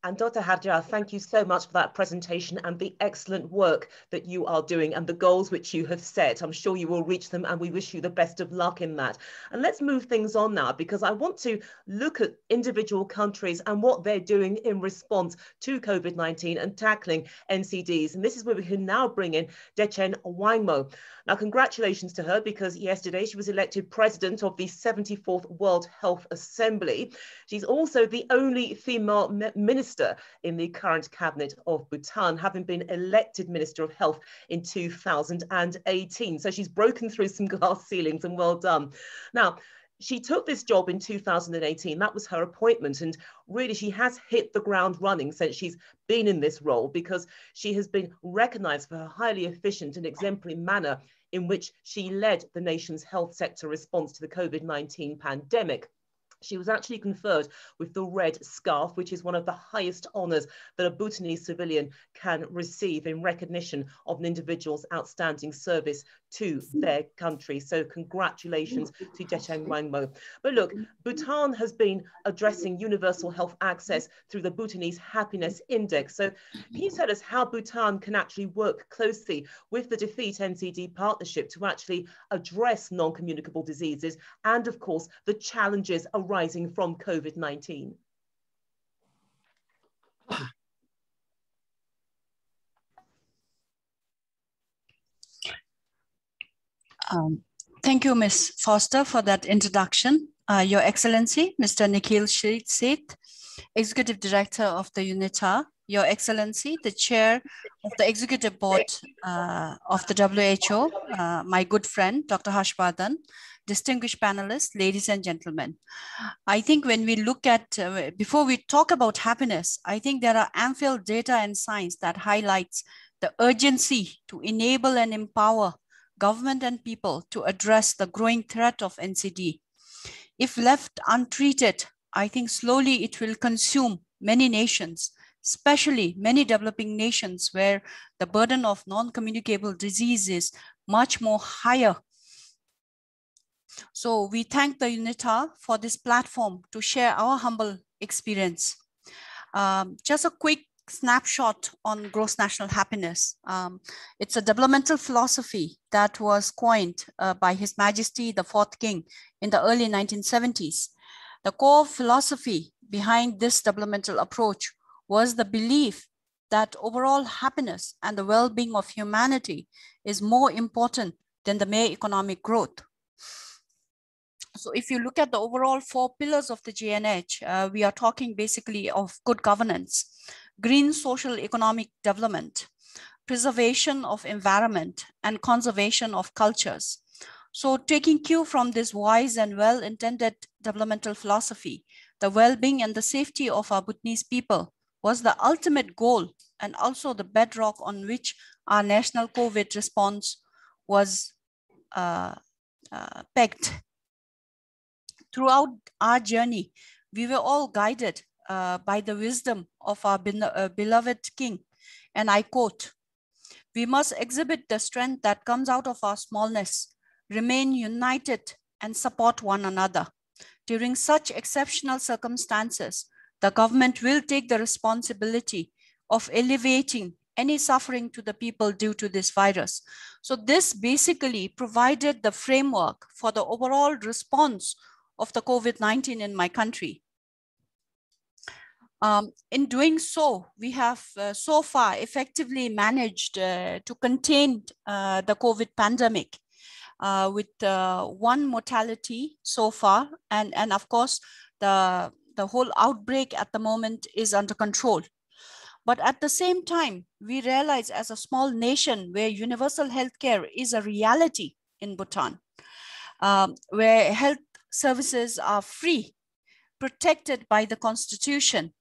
And Dr. Hadjar, thank you so much for that presentation and the excellent work that you are doing and the goals which you have set. I'm sure you will reach them and we wish you the best of luck in that. And let's move things on now, because I want to look at individual countries and what they're doing in response to COVID-19 and tackling NCDs. And this is where we can now bring in Dechen Wangbom. Now, congratulations to her, because yesterday she was elected president of the 74th World Health Assembly. She's also the only female minister in the current cabinet of Bhutan, having been elected Minister of Health in 2018. So she's broken through some glass ceilings, and well done. Now, she took this job in 2018. That was her appointment. And really, she has hit the ground running since she's been in this role, because she has been recognized for her highly efficient and exemplary manner in which she led the nation's health sector response to the COVID-19 pandemic. She was actually conferred with the Red Scarf, which is one of the highest honours that a Bhutanese civilian can receive in recognition of an individual's outstanding service to their country. So congratulations to Decheng Wangmo. But look, Bhutan has been addressing universal health access through the Bhutanese Happiness Index. So can you tell us how Bhutan can actually work closely with the Defeat NCD partnership to actually address non-communicable diseases and, of course, the challenges arising from COVID-19? Thank you, Ms. Foster, for that introduction. Your Excellency, Mr. Nikhil Seth, Executive Director of the UNITAR, Your Excellency, the Chair of the Executive Board of the WHO, my good friend, Dr. Harshvardhan, distinguished panelists, ladies and gentlemen. I think when we look at, before we talk about happiness, I think there are ample data and science that highlights the urgency to enable and empower government and people to address the growing threat of NCD. If left untreated, I think slowly it will consume many nations, especially many developing nations where the burden of non-communicable disease is much more higher. So we thank the UNITAR for this platform to share our humble experience. Just a quick snapshot on gross national happiness. It's a developmental philosophy that was coined by His Majesty the Fourth King in the early 1970s. The core philosophy behind this developmental approach was the belief that overall happiness and the well-being of humanity is more important than the mere economic growth. So if you look at the overall 4 pillars of the GNH, we are talking basically of good governance, green social economic development, preservation of environment, and conservation of cultures. So taking cue from this wise and well-intended developmental philosophy, the well-being and the safety of our Bhutanese people was the ultimate goal and also the bedrock on which our national COVID response was pegged. Throughout our journey, we were all guided by the wisdom of our beloved King. And I quote, "We must exhibit the strength that comes out of our smallness, remain united and support one another. During such exceptional circumstances, the government will take the responsibility of alleviating any suffering to the people due to this virus." So this basically provided the framework for the overall response of the COVID-19 in my country. In doing so, we have so far effectively managed to contain the COVID pandemic with 1 mortality so far. And of course, the whole outbreak at the moment is under control. But at the same time, we realize as a small nation where universal healthcare is a reality in Bhutan, where health services are free, protected by the Constitution,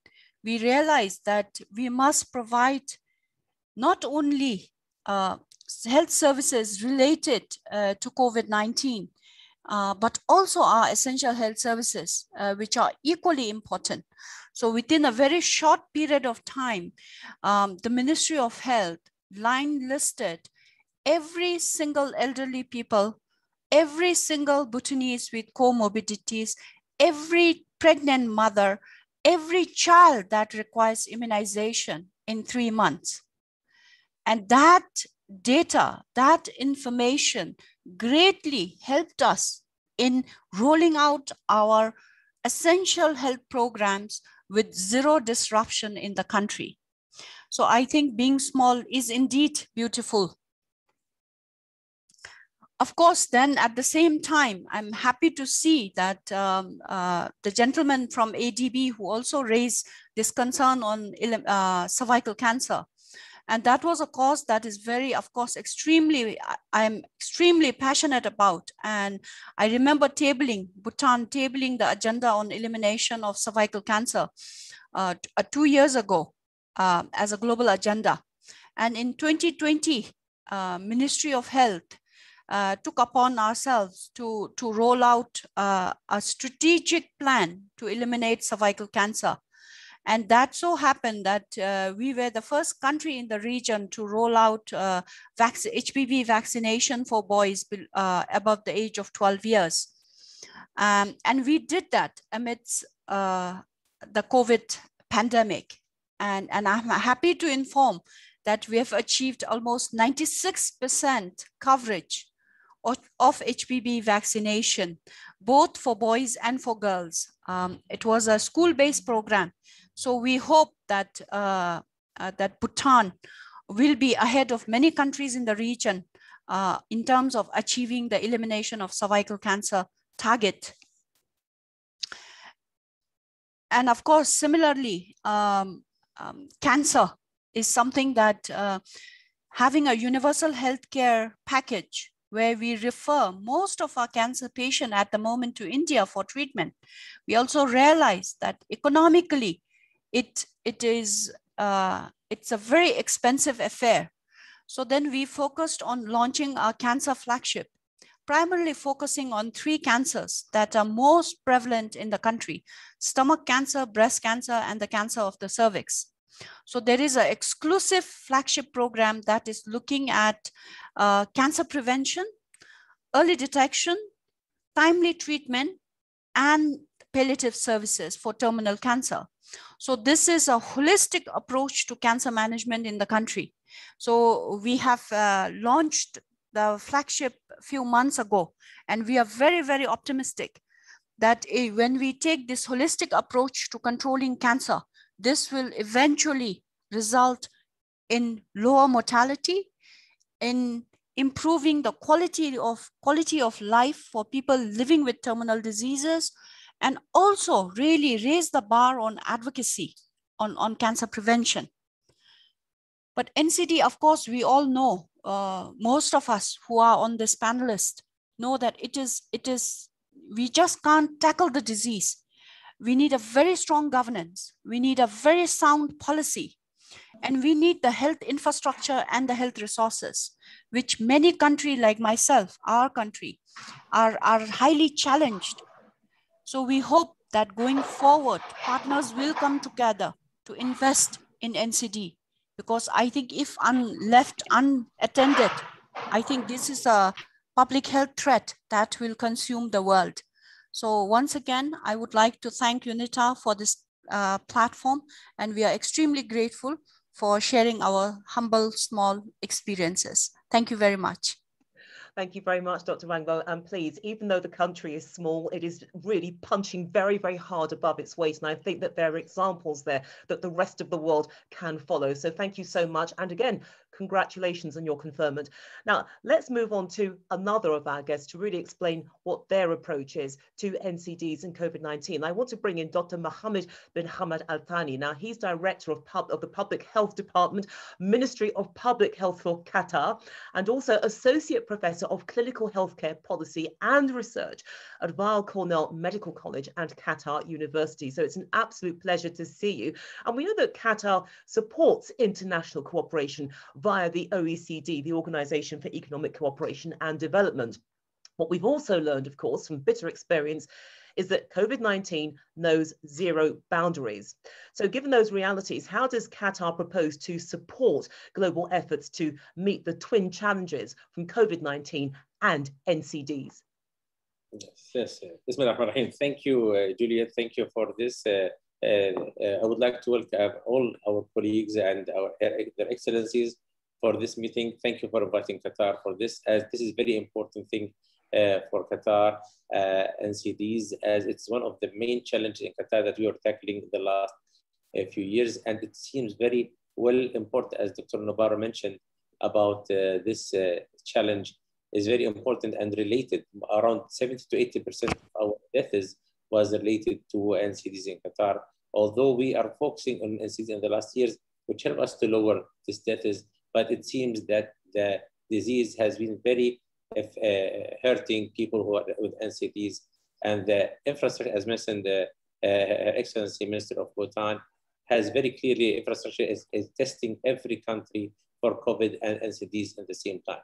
we realize that we must provide not only health services related to COVID-19, but also our essential health services, which are equally important. So within a very short period of time, the Ministry of Health line listed every single elderly people, every single Bhutanese with comorbidities, every pregnant mother, every child that requires immunization in 3 months. And that data, that information greatly helped us in rolling out our essential health programs with zero disruption in the country. So I think being small is indeed beautiful. Of course, then at the same time, I'm happy to see that the gentleman from ADB who also raised this concern on cervical cancer. And that was a cause that is very, of course, I'm extremely passionate about. And I remember Bhutan tabling the agenda on elimination of cervical cancer 2 years ago as a global agenda. And in 2020, Ministry of Health took upon ourselves to roll out a strategic plan to eliminate cervical cancer. And that so happened that we were the first country in the region to roll out HPV vaccination for boys above the age of 12 years. And we did that amidst the COVID pandemic. And I'm happy to inform that we have achieved almost 96% coverage of HPV vaccination, both for boys and for girls. It was a school-based program. So we hope that, that Bhutan will be ahead of many countries in the region in terms of achieving the elimination of cervical cancer target. And of course, similarly, cancer is something that having a universal healthcare package where we refer most of our cancer patients at the moment to India for treatment. We also realize that economically, it's a very expensive affair. So then we focused on launching our cancer flagship, primarily focusing on 3 cancers that are most prevalent in the country: stomach cancer, breast cancer, and the cancer of the cervix. So there is an exclusive flagship program that is looking at cancer prevention, early detection, timely treatment, and palliative services for terminal cancer. So this is a holistic approach to cancer management in the country. So we have launched the flagship a few months ago, and we are very, very optimistic that when we take this holistic approach to controlling cancer, this will eventually result in lower mortality, in improving the quality of life for people living with terminal diseases, and also really raise the bar on advocacy on cancer prevention. But NCD, of course, we all know, most of us who are on this panel list know that we just can't tackle the disease. We need a very strong governance. We need a very sound policy. And we need the health infrastructure and the health resources, which many countries like myself, our country, are highly challenged. So we hope that going forward, partners will come together to invest in NCD, because I think if left unattended, I think this is a public health threat that will consume the world. So once again, I would like to thank UNITAR for this platform, and we are extremely grateful for sharing our humble, small experiences. Thank you very much. Thank you very much, Dr. Rangbo. And please, even though the country is small, it is really punching very, very hard above its weight. And I think that there are examples there that the rest of the world can follow. So thank you so much. And again, congratulations on your conferment. Now, let's move on to another of our guests to really explain what their approach is to NCDs and COVID-19. I want to bring in Dr. Mohammed bin Hamad Al Thani. Now, he's Director of the Public Health Department, Ministry of Public Health for Qatar, and also Associate Professor of Clinical Healthcare Policy and Research at Weill Cornell Medical College and Qatar University. So it's an absolute pleasure to see you. And we know that Qatar supports international cooperation via the OECD, the Organization for Economic Cooperation and Development. What we've also learned, of course, from bitter experience is that COVID-19 knows zero boundaries. So given those realities, how does Qatar propose to support global efforts to meet the twin challenges from COVID-19 and NCDs? Yes. Thank you, Juliet. Thank you for this. I would like to welcome all our colleagues and their excellencies for this meeting. Thank you for inviting Qatar for this, as this is a very important thing for Qatar, NCDs, as it's one of the main challenges in Qatar that we are tackling in the last few years. And it seems very well important, as Dr. Nobara mentioned, about this challenge is very important and related. Around 70 to 80% of our deaths was related to NCDs in Qatar. Although we are focusing on NCDs in the last years, which help us to lower these deaths, but it seems that the disease has been very hurting people who are with NCDs. And the infrastructure, as mentioned, the Excellency Minister of Bhutan has very clearly infrastructure is testing every country for COVID and NCDs at the same time.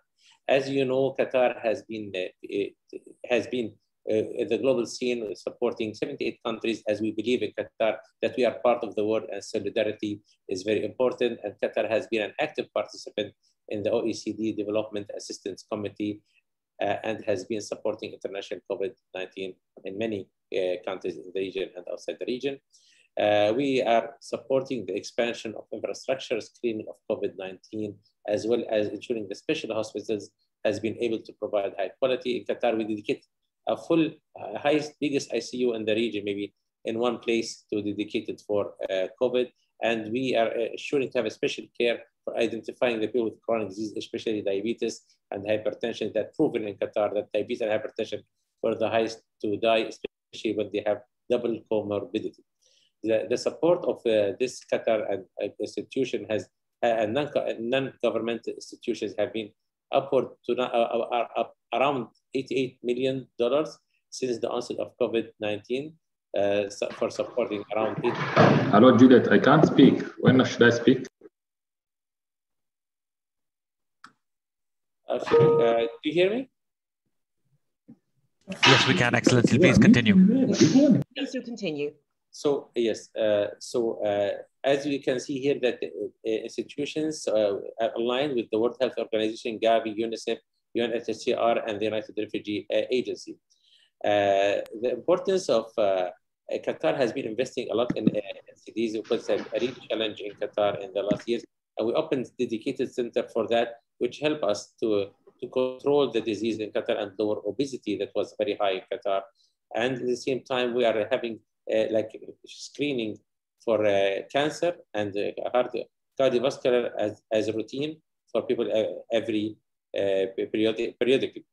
As you know, Qatar has been in the global scene, supporting 78 countries, as we believe in Qatar that we are part of the world and solidarity is very important. And Qatar has been an active participant in the OECD Development Assistance Committee and has been supporting international COVID-19 in many countries in the region and outside the region. We are supporting the expansion of infrastructure screening of COVID-19, as well as ensuring the special hospitals has been able to provide high quality. In Qatar, we dedicate a full, biggest ICU in the region, maybe in one place to dedicate it for COVID. And we are assuring to have a special care for identifying the people with chronic disease, especially diabetes and hypertension, that proven in Qatar that diabetes and hypertension were the highest to die, especially when they have double comorbidity. The support of this Qatar and institution has non-governmental institutions have been upward to around $88 million since the onset of COVID-19 for supporting around 8. Hello, Juliet, I can't speak. When should I speak? Do you hear me? Yes, we can. Excellently. Please continue. Please do continue. So yes, as you can see here, that institutions are aligned with the World Health Organization, Gavi, UNICEF, UNHCR, and the United Refugee Agency. The importance of Qatar has been investing a lot in NCDs because it's a real challenge in Qatar in the last years. And we opened a dedicated center for that, which help us to control the disease in Qatar and lower obesity that was very high in Qatar. And at the same time, we are having like screening for cancer and heart cardiovascular as a routine for people periodically.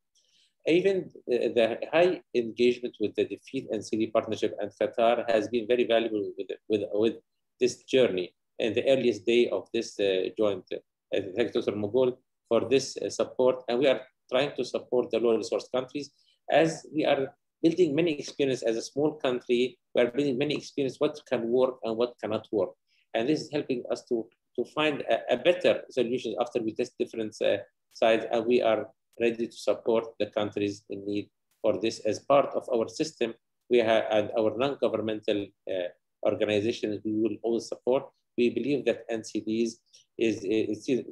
Even the high engagement with the Defeat NCD partnership and Qatar has been very valuable with this journey in the earliest day of this joint. Thank Dr. Mogol for this support, and we are trying to support the low resource countries as we are building many experience as a small country. We are building many experience what can work and what cannot work, and this is helping us to find a better solution after we test different sides, and we are ready to support the countries in need for this as part of our system. We have and our non-governmental organizations we will always support. We believe that NCDs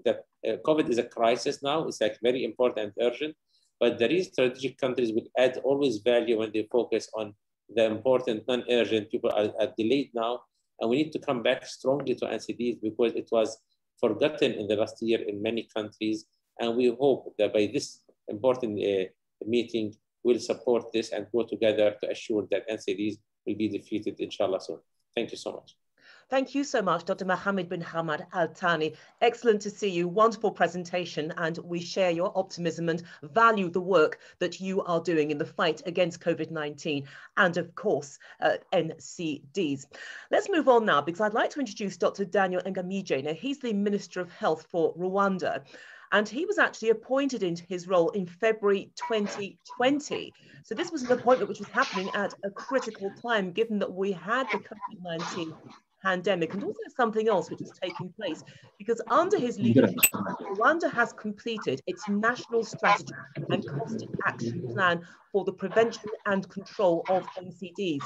that COVID is a crisis now. It's like very important and urgent, but the real strategic countries will add always value when they focus on the important non-urgent. People are delayed now, and we need to come back strongly to NCDs because it was forgotten in the last year in many countries. And we hope that by this important meeting, we'll support this and go together to assure that NCDs will be defeated, inshallah, soon. Thank you so much. Thank you so much, Dr. Mohammed bin Hamad Al Thani. Excellent to see you. Wonderful presentation, and we share your optimism and value the work that you are doing in the fight against COVID-19 and, of course, NCDs. Let's move on now, because I'd like to introduce Dr. Daniel Ngamije. Now, he's the Minister of Health for Rwanda, and he was actually appointed into his role in February 2020. So this was an appointment which was happening at a critical time, given that we had the COVID-19 pandemic and also something else which is taking place, because under his leadership, Rwanda has completed its national strategy and costed action plan for the prevention and control of NCDs.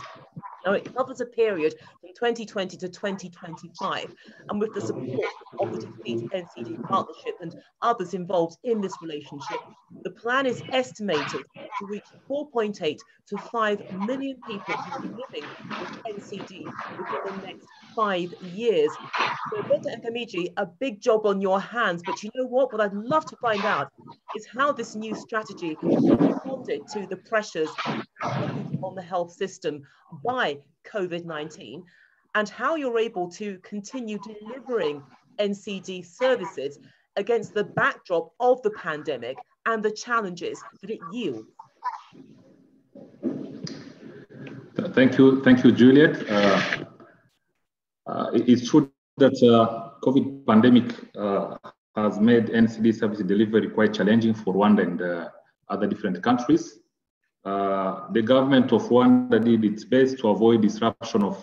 Now, it covers a period from 2020 to 2025, and with the support of the Defeat NCD Partnership and others involved in this relationship, the plan is estimated to reach 4.8 to 5 million people who will be living with NCD within the next 5 years. So, Dr. Ngamije, a big job on your hands, but you know what I'd love to find out is how this new strategy responded to the pressures on the health system by COVID-19 and how you're able to continue delivering NCD services against the backdrop of the pandemic and the challenges that it yields. Thank you, Juliet. It's true that COVID pandemic has made NCD service delivery quite challenging for Rwanda and other different countries. The government of Rwanda did its best to avoid disruption of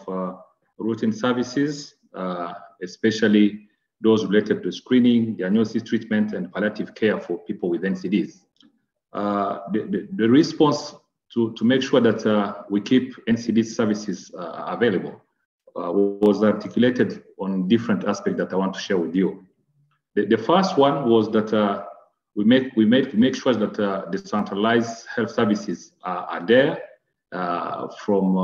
routine services, especially those related to screening, diagnosis, treatment, and palliative care for people with NCDs. The response to make sure that we keep NCD services available was articulated on different aspects that I want to share with you. The first one was that we make sure that decentralized health services are there from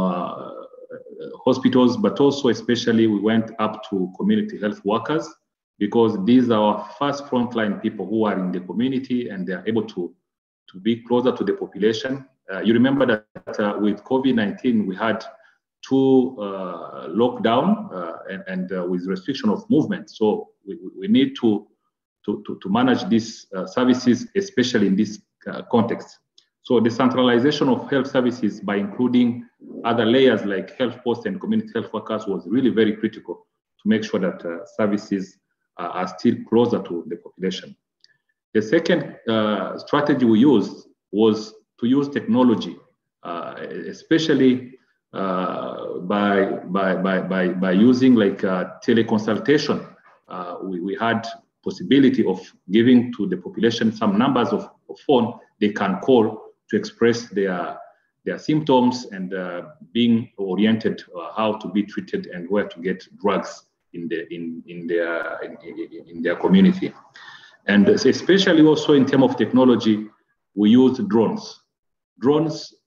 hospitals, but also especially we went up to community health workers, because these are our first frontline people who are in the community and they are able to be closer to the population. You remember that with COVID-19, we had 2 lockdown and with restriction of movement. So we need to manage these services, especially in this context. So the centralization of health services by including other layers like health posts and community health workers was really very critical to make sure that services are still closer to the population. The second strategy we used was to use technology, especially by using like teleconsultation. We had possibility of giving to the population some numbers of phone they can call to express their symptoms and being oriented how to be treated and where to get drugs in their community. And especially also in terms of technology, we use drones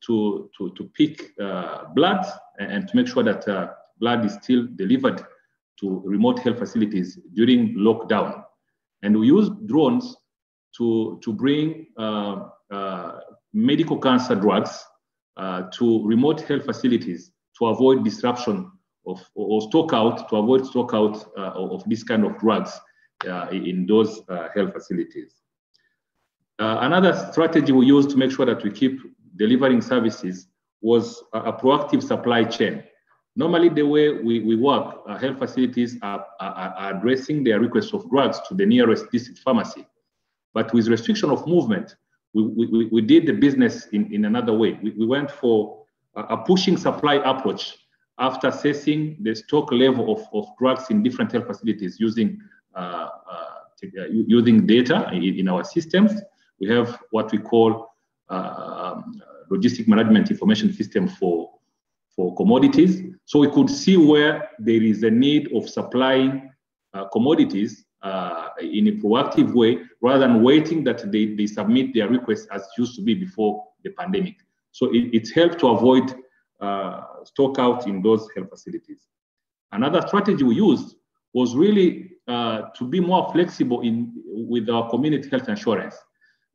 to pick blood and to make sure that blood is still delivered to remote health facilities during lockdown. And we use drones to bring medical cancer drugs to remote health facilities to avoid disruption or stock out, to avoid stock out of this kind of drugs in those health facilities. Another strategy we used to make sure that we keep delivering services was a proactive supply chain. Normally, the way we work, health facilities are addressing their request of drugs to the nearest district pharmacy. But with restriction of movement, we did the business in another way. We went for a pushing supply approach after assessing the stock level of drugs in different health facilities using data in our systems. We have what we call logistic management information system for commodities. So we could see where there is a need of supplying commodities in a proactive way, rather than waiting that they submit their requests as used to be before the pandemic. So it helped to avoid stock out in those health facilities. Another strategy we used was really to be more flexible with our community health insurance.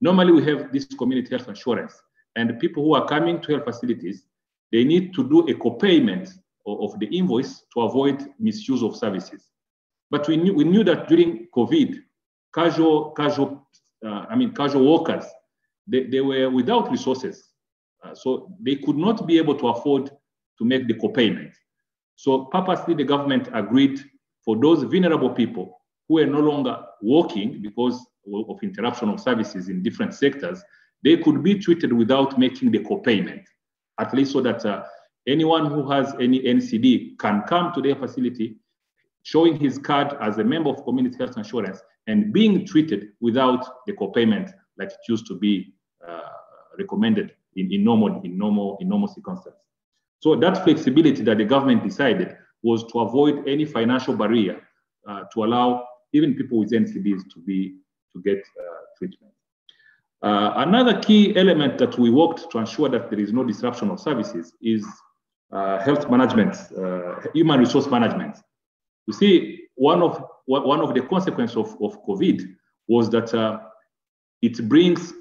Normally we have this community health insurance, and people who are coming to health facilities, they need to do a co-payment of the invoice to avoid misuse of services. But we knew that during COVID, casual workers, they were without resources. So they could not be able to afford to make the co-payment. So purposely, the government agreed for those vulnerable people who were no longer working because of interruption of services in different sectors, they could be treated without making the co-payment, at least so that anyone who has any NCD can come to their facility, showing his card as a member of community health insurance and being treated without the co-payment like it used to be recommended in normal circumstances. So that flexibility that the government decided was to avoid any financial barrier to allow even people with NCDs to get treatment. Another key element that we worked to ensure that there is no disruption of services is health management, human resource management. You see, one of the consequences of COVID was that it brings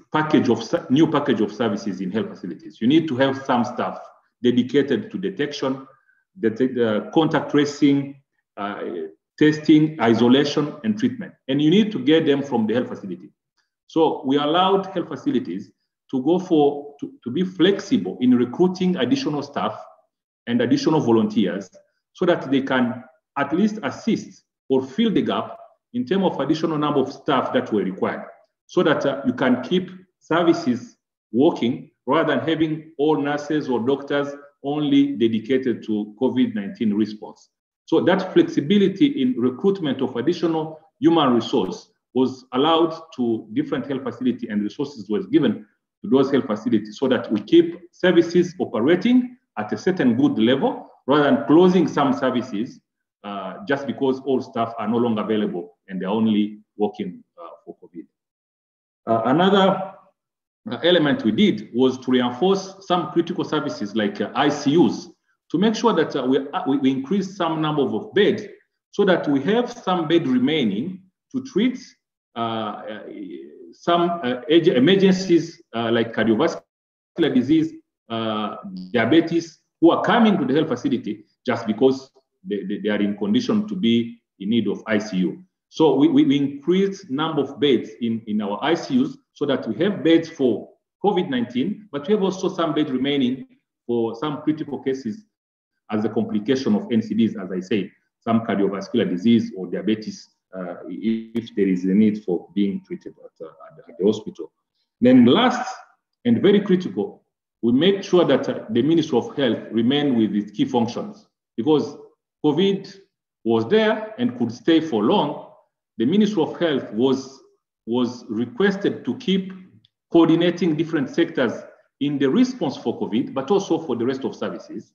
new package of services in health facilities. You need to have some staff dedicated to detection, contact tracing, testing, isolation, and treatment. And you need to get them from the health facility. So we allowed health facilities to to be flexible in recruiting additional staff and additional volunteers so that they can at least assist or fill the gap in terms of additional number of staff that were required, so that you can keep services working rather than having all nurses or doctors only dedicated to COVID-19 response. So that flexibility in recruitment of additional human resource was allowed to different health facilities, and resources was given to those health facilities so that we keep services operating at a certain good level rather than closing some services just because all staff are no longer available and they're only working for COVID. Another element we did was to reinforce some critical services like ICUs to make sure that we increase some number of beds so that we have some bed remaining to treat some emergencies like cardiovascular disease, diabetes, who are coming to the health facility just because they are in condition to be in need of ICU. So we increased number of beds in our ICUs so that we have beds for COVID-19, but we have also some beds remaining for some critical cases as a complication of NCDs, as I say, some cardiovascular disease or diabetes, if there is a need for being treated at the hospital. Then last and very critical, we make sure that the Ministry of Health remain with its key functions, because COVID was there and could stay for long. The Ministry of Health was requested to keep coordinating different sectors in the response for COVID, but also for the rest of services.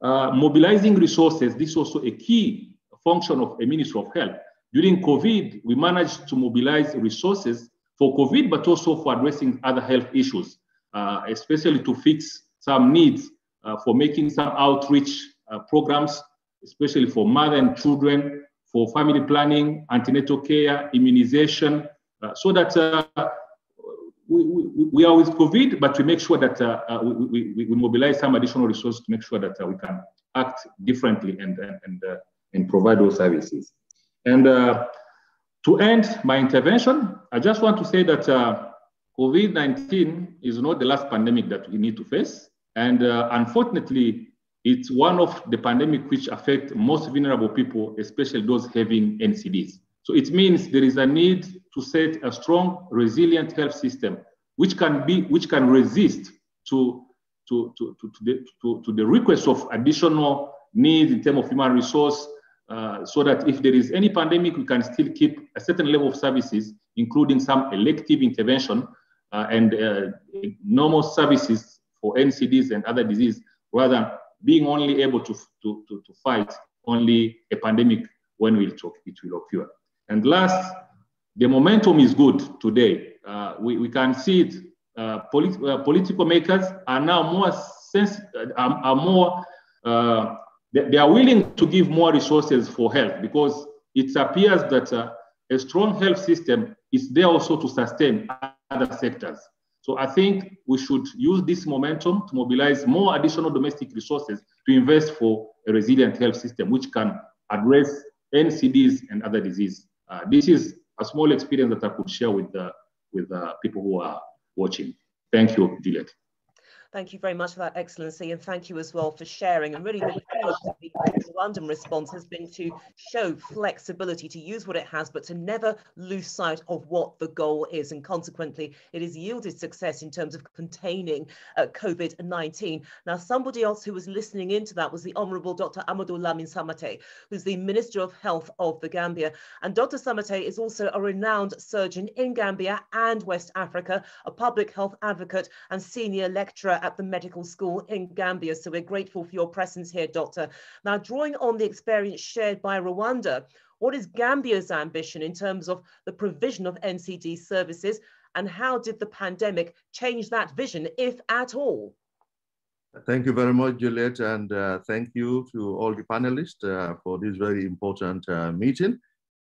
Mobilizing resources, this is also a key function of a Ministry of Health. During COVID, we managed to mobilize resources for COVID, but also for addressing other health issues, especially to fix some needs for making some outreach programs, especially for mother and children, for family planning, antenatal care, immunization, so that we are with COVID, but we make sure that we mobilize some additional resources to make sure that we can act differently and provide those services. And to end my intervention, I just want to say that COVID-19 is not the last pandemic that we need to face. And unfortunately, it's one of the pandemic which affect most vulnerable people, especially those having NCDs. So it means there is a need to set a strong, resilient health system which can resist to the request of additional needs in terms of human resource, so that if there is any pandemic, we can still keep a certain level of services, including some elective intervention and normal services for NCDs and other diseases, rather than being only able to fight only a pandemic when it will occur. And last, the momentum is good today. We can see it. Political makers are now more they are willing to give more resources for health, because it appears that a strong health system is there also to sustain other sectors. So I think we should use this momentum to mobilize more additional domestic resources to invest for a resilient health system, which can address NCDs and other diseases. This is a small experience that I could share with people who are watching. Thank you, Juliet. Thank you very much for that, Excellency, and thank you as well for sharing. And really the key of the Rwandan response has been to show flexibility, to use what it has, but to never lose sight of what the goal is. And consequently, it has yielded success in terms of containing COVID-19. Now, somebody else who was listening into that was the Honourable Dr. Amadou Lamine Samate, who's the Minister of Health of the Gambia. And Dr. Samate is also a renowned surgeon in Gambia and West Africa, a public health advocate and senior lecturer at the medical school in Gambia. So we're grateful for your presence here, Doctor. Now, drawing on the experience shared by Rwanda, what is Gambia's ambition in terms of the provision of NCD services, and how did the pandemic change that vision, if at all? Thank you very much, Juliet, and thank you to all the panelists for this very important meeting.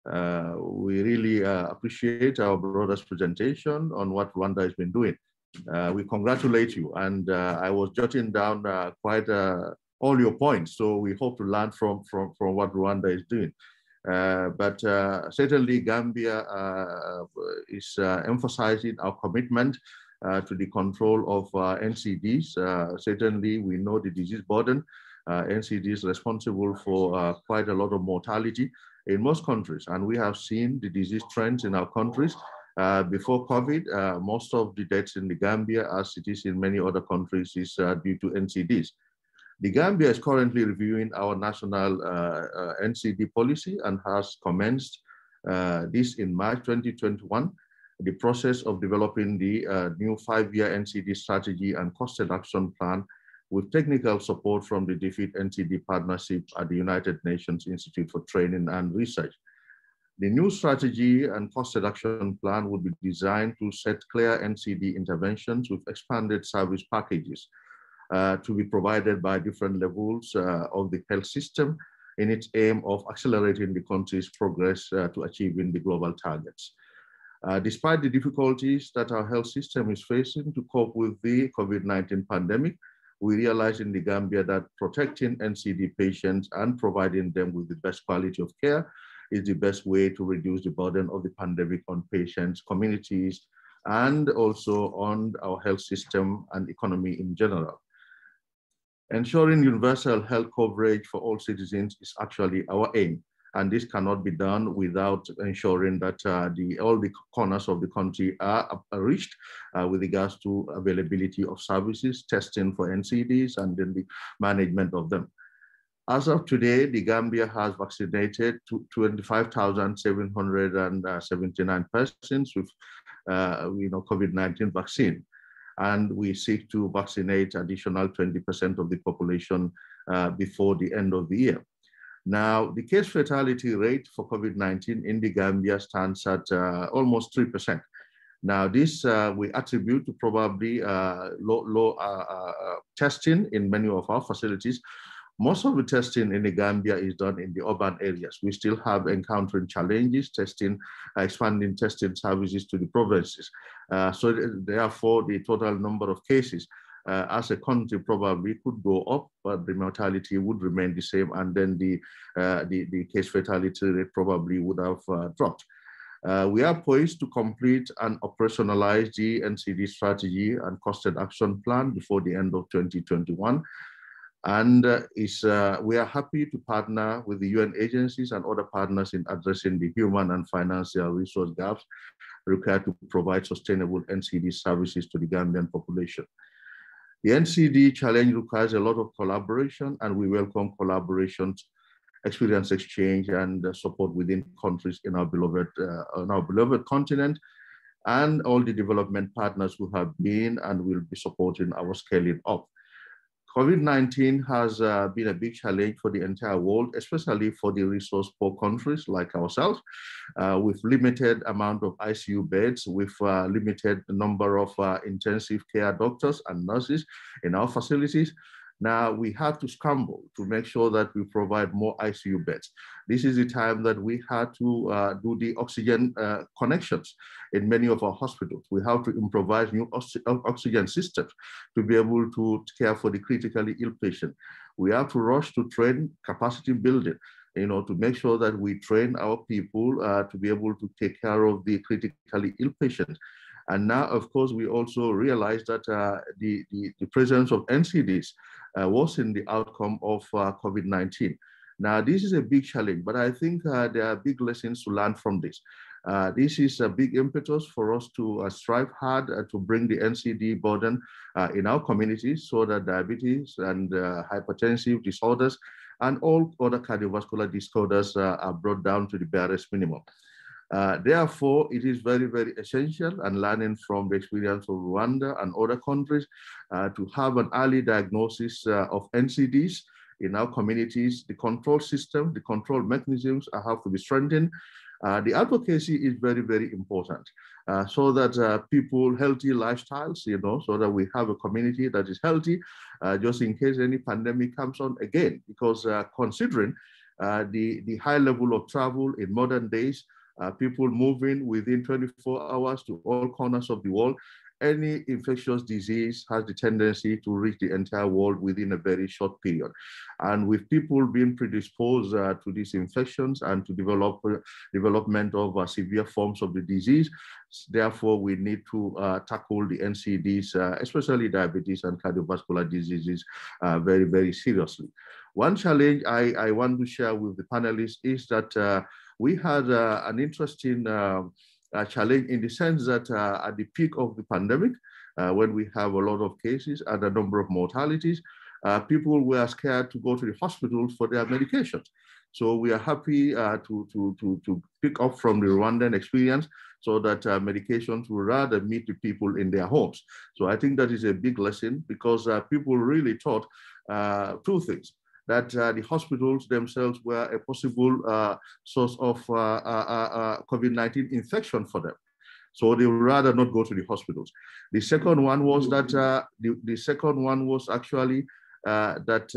We really appreciate our brother's presentation on what Rwanda has been doing. We congratulate you, and I was jotting down quite all your points, so we hope to learn from what Rwanda is doing. But certainly Gambia is emphasizing our commitment to the control of NCDs. Certainly we know the disease burden. NCD is responsible for quite a lot of mortality in most countries, and we have seen the disease trends in our countries. Before COVID, most of the deaths in the Gambia, as it is in many other countries, is due to NCDs. The Gambia is currently reviewing our national NCD policy and has commenced this in March 2021, the process of developing the new 5-year NCD strategy and cost reduction plan with technical support from the DFID NCD partnership at the United Nations Institute for Training and Research. The new strategy and cost reduction plan would be designed to set clear NCD interventions with expanded service packages to be provided by different levels of the health system in its aim of accelerating the country's progress to achieving the global targets. Despite the difficulties that our health system is facing to cope with the COVID-19 pandemic, we realize in the Gambia that protecting NCD patients and providing them with the best quality of care is the best way to reduce the burden of the pandemic on patients, communities, and also on our health system and economy in general. Ensuring universal health coverage for all citizens is actually our aim, and this cannot be done without ensuring that all the corners of the country are reached with regards to availability of services, testing for NCDs, and then the management of them. As of today, the Gambia has vaccinated 25,779 persons with COVID-19 vaccine. And we seek to vaccinate additional 20% of the population before the end of the year. Now, the case fatality rate for COVID-19 in the Gambia stands at almost 3%. Now, this we attribute to probably low testing in many of our facilities. Most of the testing in the Gambia is done in the urban areas. We still have encountering challenges, expanding testing services to the provinces. So therefore, the total number of cases as a country probably could go up, but the mortality would remain the same, and then the case fatality rate probably would have dropped. We are poised to complete and operationalize the NCD strategy and cost reduction plan before the end of 2021. And we are happy to partner with the UN agencies and other partners in addressing the human and financial resource gaps required to provide sustainable NCD services to the Gambian population. The NCD challenge requires a lot of collaboration, and we welcome collaborations, experience exchange, and support within countries in our beloved continent, and all the development partners who have been and will be supporting our scaling up. COVID-19 has been a big challenge for the entire world, especially for the resource-poor countries like ourselves, with limited amount of ICU beds, with limited number of intensive care doctors and nurses in our facilities. Now we have to scramble to make sure that we provide more ICU beds. This is the time that we had to do the oxygen connections in many of our hospitals. We have to improvise new oxygen systems to be able to care for the critically ill patient. We have to rush to train capacity building, to make sure that we train our people to be able to take care of the critically ill patients. And now, of course, we also realize that the presence of NCDs was in the outcome of COVID-19. Now, this is a big challenge, but I think there are big lessons to learn from this. This is a big impetus for us to strive hard to bring the NCD burden in our communities so that diabetes and hypertensive disorders and all other cardiovascular disorders are brought down to the barest minimum. Therefore, it is very, very essential, and learning from the experience of Rwanda and other countries, to have an early diagnosis of NCDs in our communities. The control system, the control mechanisms have to be strengthened. The advocacy is very, very important, so that people, healthy lifestyles, so that we have a community that is healthy, just in case any pandemic comes on again. Because considering the high level of travel in modern days, people moving within 24 hours to all corners of the world, any infectious disease has the tendency to reach the entire world within a very short period. And with people being predisposed to these infections and to development of severe forms of the disease, therefore we need to tackle the NCDs, especially diabetes and cardiovascular diseases, very, very seriously. One challenge I want to share with the panelists is that we had an interesting challenge in the sense that at the peak of the pandemic, when we have a lot of cases and a number of mortalities, people were scared to go to the hospitals for their medications. So we are happy to pick up from the Rwandan experience so that medications will rather meet the people in their homes. So I think that is a big lesson, because people really thought two things: that the hospitals themselves were a possible source of COVID-19 infection for them. So they would rather not go to the hospitals. The second one was that the second one was actually that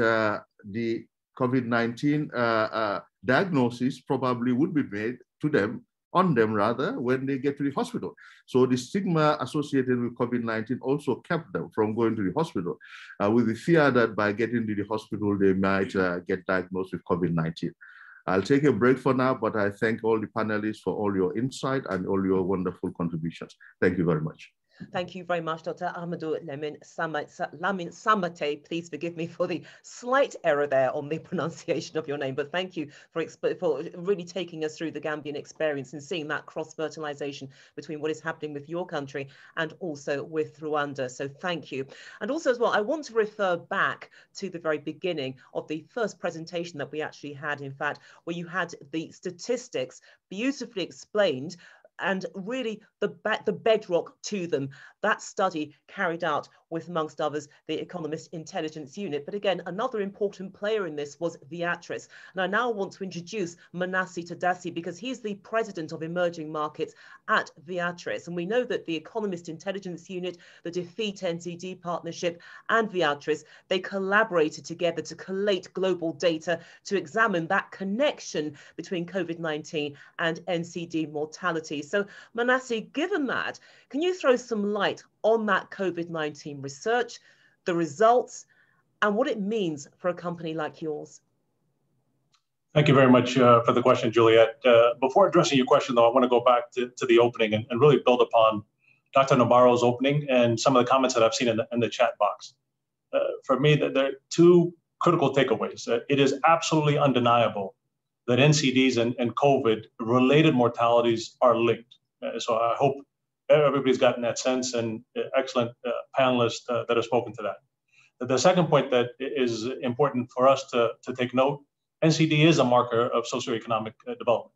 the COVID-19 diagnosis probably would be made to them, on them rather, when they get to the hospital. So the stigma associated with COVID-19 also kept them from going to the hospital, with the fear that by getting to the hospital, they might get diagnosed with COVID-19. I'll take a break for now, but I thank all the panelists for all your insight and all your wonderful contributions. Thank you very much. Thank you very much, Dr. Ahmadou Lamine Samate. Please forgive me for the slight error there on the pronunciation of your name, but thank you for really taking us through the Gambian experience and seeing that cross-fertilization between what is happening with your country and also with Rwanda. So thank you. And also as well, I want to refer back to the very beginning of the first presentation that we actually had, in fact, where you had the statistics beautifully explained and really the bedrock to them. That study carried out with, amongst others, the Economist Intelligence Unit. But again, another important player in this was Viatris. And I now want to introduce Manasi Tadasi, because he's the president of emerging markets at Viatris. And we know that the Economist Intelligence Unit, the Defeat NCD Partnership, and Viatris, they collaborated together to collate global data to examine that connection between COVID-19 and NCD mortality. So Manasi, given that, can you throw some light on that COVID-19 research, the results, and what it means for a company like yours? Thank you very much for the question, Juliet. Before addressing your question, though, I want to go back to the opening and really build upon Dr. Nabaro's opening and some of the comments that I've seen in the chat box. For me, there are two critical takeaways. It is absolutely undeniable that NCDs and COVID-related mortalities are linked. So I hope everybody's gotten that sense, and excellent panelists that have spoken to that. The second point that is important for us to take note, NCD is a marker of socioeconomic development.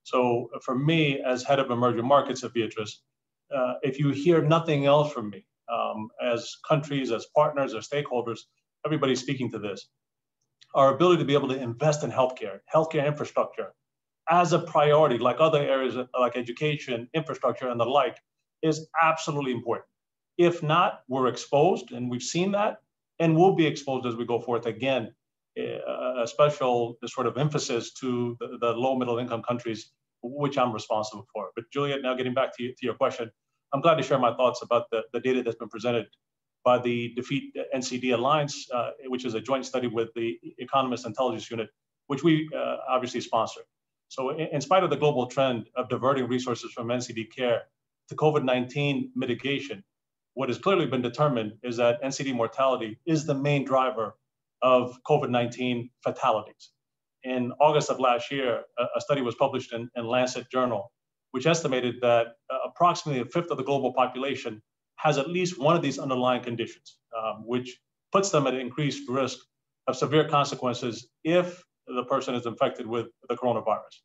So for me, as head of emerging markets at Viatris, if you hear nothing else from me, as countries, as partners, as stakeholders, everybody's speaking to this, our ability to be able to invest in healthcare infrastructure as a priority, like other areas like education, infrastructure, and the like, is absolutely important. If not, we're exposed, and we've seen that, and we'll be exposed as we go forth. Again, a special sort of emphasis to the low middle income countries, which I'm responsible for. But Juliet, now getting back to your question, I'm glad to share my thoughts about the data that's been presented by the Defeat NCD Alliance, which is a joint study with the Economist Intelligence Unit, which we obviously sponsor. So in spite of the global trend of diverting resources from NCD care to COVID-19 mitigation, what has clearly been determined is that NCD mortality is the main driver of COVID-19 fatalities. In August of last year, a study was published in Lancet Journal, which estimated that approximately a fifth of the global population has at least one of these underlying conditions, which puts them at increased risk of severe consequences if the person is infected with the coronavirus.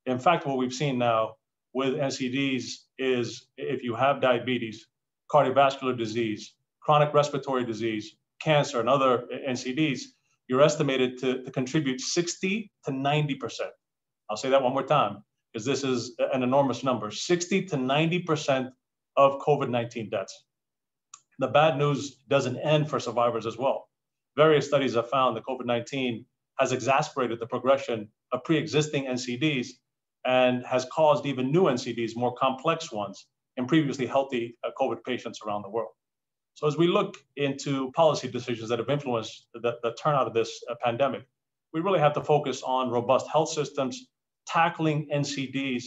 In fact, what we've seen now with NCDs is if you have diabetes, cardiovascular disease, chronic respiratory disease, cancer, and other NCDs, you're estimated to contribute 60 to 90%. I'll say that one more time, because this is an enormous number, 60 to 90% of COVID-19 deaths. The bad news doesn't end for survivors as well. Various studies have found that COVID-19 has exacerbated the progression of pre-existing NCDs and has caused even new NCDs, more complex ones, in previously healthy COVID patients around the world. So as we look into policy decisions that have influenced the turnout of this pandemic, we really have to focus on robust health systems, tackling NCDs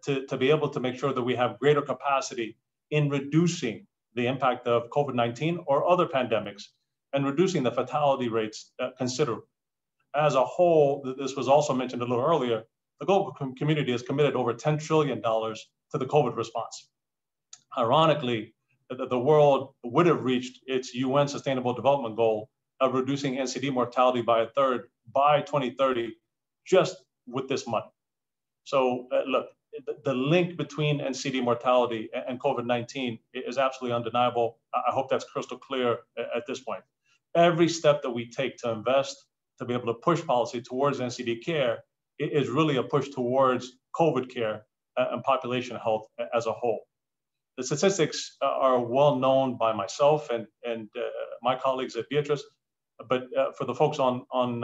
to be able to make sure that we have greater capacity in reducing the impact of COVID-19 or other pandemics and reducing the fatality rates considerably. As a whole, this was also mentioned a little earlier, the global community has committed over $10 trillion to the COVID response. Ironically, the world would have reached its UN Sustainable Development Goal of reducing NCD mortality by a third by 2030, just with this money. So look, the link between NCD mortality and COVID-19 is absolutely undeniable. I hope that's crystal clear at this point. Every step that we take to invest, to be able to push policy towards NCD care, is really a push towards COVID care and population health as a whole. The statistics are well known by myself and my colleagues at Beatrice, but for the folks on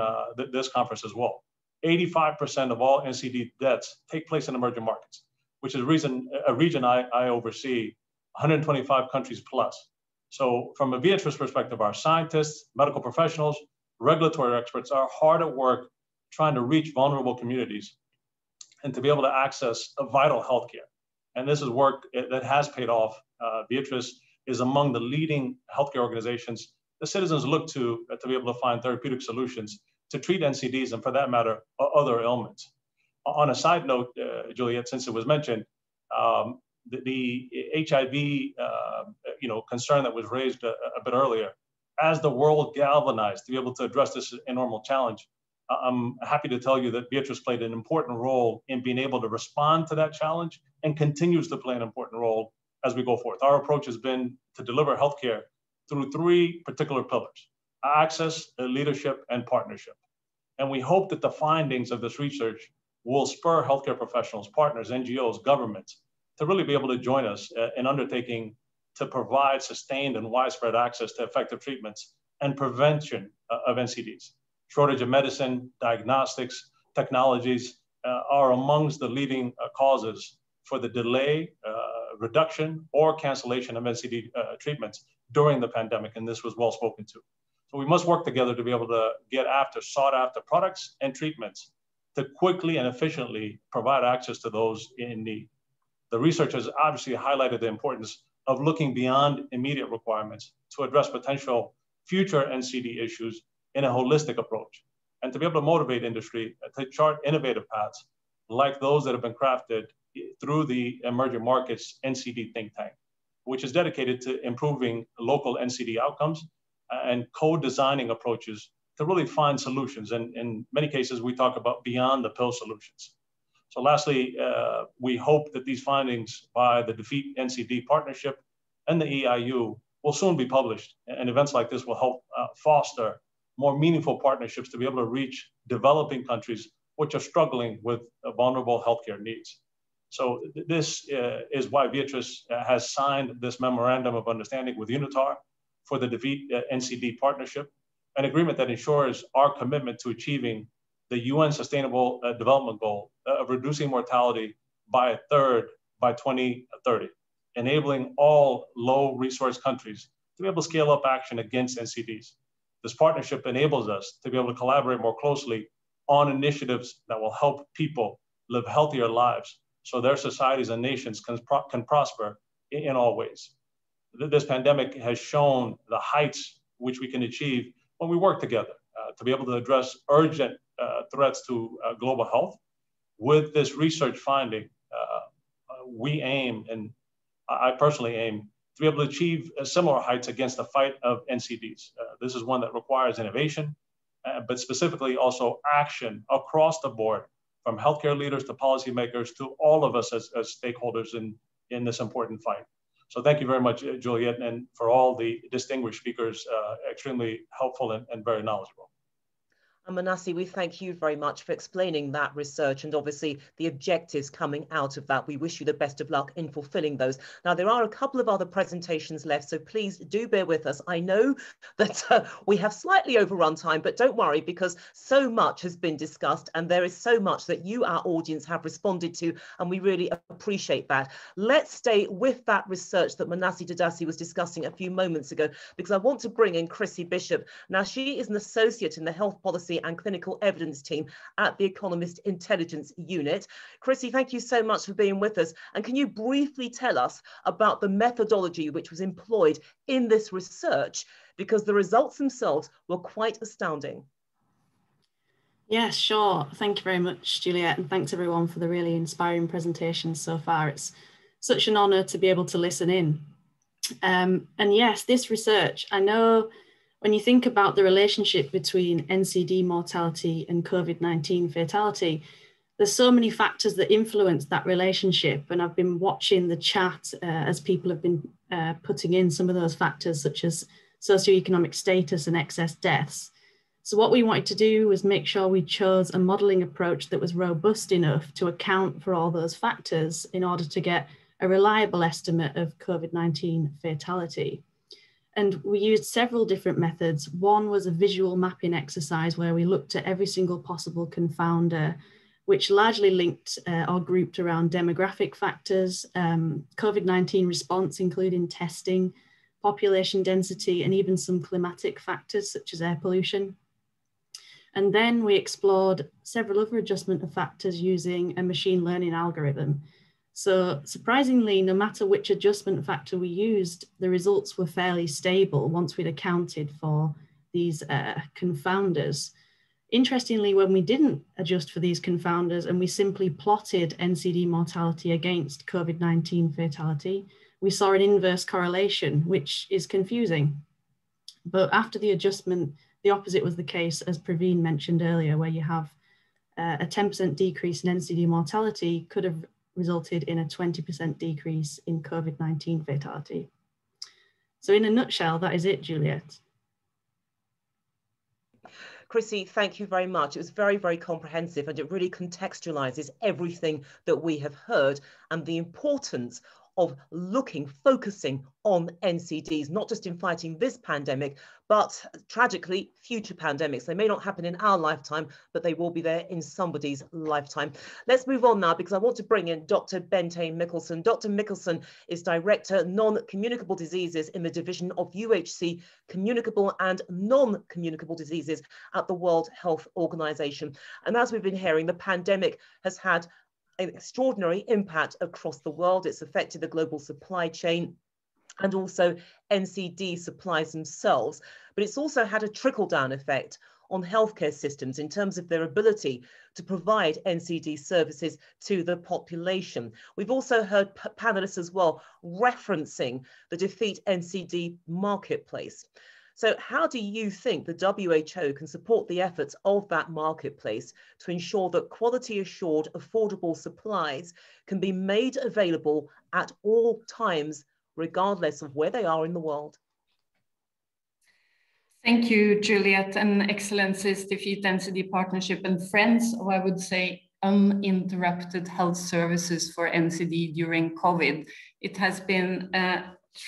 this conference as well. 85% of all NCD deaths take place in emerging markets, which is a region I oversee, 125 countries plus. So from a Beatrice perspective, our scientists, medical professionals, regulatory experts are hard at work trying to reach vulnerable communities and to be able to access a vital healthcare. And this is work that has paid off. Beatrice is among the leading healthcare organizations the citizens look to be able to find therapeutic solutions to treat NCDs and, for that matter, other ailments. On a side note, Juliet, since it was mentioned, the HIV concern that was raised a bit earlier, as the world galvanized to be able to address this enormous challenge, I'm happy to tell you that Beatrice played an important role in being able to respond to that challenge and continues to play an important role as we go forth. Our approach has been to deliver healthcare through three particular pillars: access, leadership, and partnership. And we hope that the findings of this research will spur healthcare professionals, partners, NGOs, governments to really be able to join us in undertaking to provide sustained and widespread access to effective treatments and prevention of NCDs. Shortage of medicine, diagnostics, technologies are amongst the leading causes for the delay, reduction, or cancellation of NCD treatments during the pandemic, and this was well spoken to. So we must work together to be able to get after sought after products and treatments to quickly and efficiently provide access to those in need. The research has obviously highlighted the importance of looking beyond immediate requirements to address potential future NCD issues in a holistic approach, and to be able to motivate industry to chart innovative paths like those that have been crafted through the Emerging Markets NCD think tank, which is dedicated to improving local NCD outcomes and co-designing approaches to really find solutions. And in many cases, we talk about beyond the pill solutions. So lastly, we hope that these findings by the Defeat NCD Partnership and the EIU will soon be published, and events like this will help foster more meaningful partnerships to be able to reach developing countries which are struggling with vulnerable healthcare needs. So this is why Beatrice has signed this memorandum of understanding with UNITAR for the Defeat NCD Partnership, an agreement that ensures our commitment to achieving the UN Sustainable Development Goal of reducing mortality by a third by 2030, enabling all low resource countries to be able to scale up action against NCDs. This partnership enables us to be able to collaborate more closely on initiatives that will help people live healthier lives so their societies and nations can prosper in all ways. This pandemic has shown the heights which we can achieve when we work together to be able to address urgent threats to global health. With this research finding, we aim, and I personally aim, to be able to achieve similar heights against the fight of NCDs. This is one that requires innovation, but specifically also action across the board, from healthcare leaders to policymakers to all of us as stakeholders in this important fight. So thank you very much, Juliet, and for all the distinguished speakers, extremely helpful and very knowledgeable. Manasi, we thank you very much for explaining that research and obviously the objectives coming out of that. We wish you the best of luck in fulfilling those. Now, there are a couple of other presentations left, so please do bear with us. I know that we have slightly overrun time, but don't worry, because so much has been discussed and there is so much that you, our audience, have responded to, and we really appreciate that. Let's stay with that research that Manasi Dudasi was discussing a few moments ago, because I want to bring in Chrissy Bishop. Now, she is an associate in the Health Policy and Clinical Evidence team at the Economist Intelligence Unit. Chrissy, thank you so much for being with us. And can you briefly tell us about the methodology which was employed in this research? Because the results themselves were quite astounding. Yeah, sure. Thank you very much, Juliet, and thanks everyone for the really inspiring presentations so far. It's such an honor to be able to listen in. And yes, this research, I know When you think about the relationship between NCD mortality and COVID-19 fatality, there's so many factors that influence that relationship. And I've been watching the chat as people have been putting in some of those factors, such as socioeconomic status and excess deaths. So what we wanted to do was make sure we chose a modelling approach that was robust enough to account for all those factors in order to get a reliable estimate of COVID-19 fatality. And we used several different methods. One was a visual mapping exercise where we looked at every single possible confounder, which largely linked or grouped around demographic factors, COVID-19 response, including testing, population density, and even some climatic factors such as air pollution. And then we explored several other adjustment of factors using a machine learning algorithm. So surprisingly, no matter which adjustment factor we used, the results were fairly stable once we'd accounted for these confounders. Interestingly, when we didn't adjust for these confounders and we simply plotted NCD mortality against COVID-19 fatality, we saw an inverse correlation, which is confusing. But after the adjustment, the opposite was the case, as Praveen mentioned earlier, where you have a 10% decrease in NCD mortality could have resulted in a 20% decrease in COVID-19 fatality. So in a nutshell, that is it, Juliet. Chrissy, thank you very much. It was very, very comprehensive, and it really contextualizes everything that we have heard and the importance of focusing on NCDs, not just in fighting this pandemic, but tragically future pandemics. They may not happen in our lifetime, but they will be there in somebody's lifetime. Let's move on now, because I want to bring in Dr. Bente Mikkelsen. Dr. Mikkelsen is Director, Non-Communicable Diseases in the Division of UHC, Communicable and Non-Communicable Diseases at the World Health Organization. And as we've been hearing, the pandemic has had an extraordinary impact across the world. It's affected the global supply chain and also NCD supplies themselves. But it's also had a trickle-down effect on healthcare systems in terms of their ability to provide NCD services to the population. We've also heard panelists as well referencing the Defeat NCD marketplace. So how do you think the WHO can support the efforts of that marketplace to ensure that quality assured, affordable supplies can be made available at all times, regardless of where they are in the world? Thank you, Juliet, and Excellencies, Defeat NCD Partnership and friends, or I would say uninterrupted health services for NCD during COVID. It has been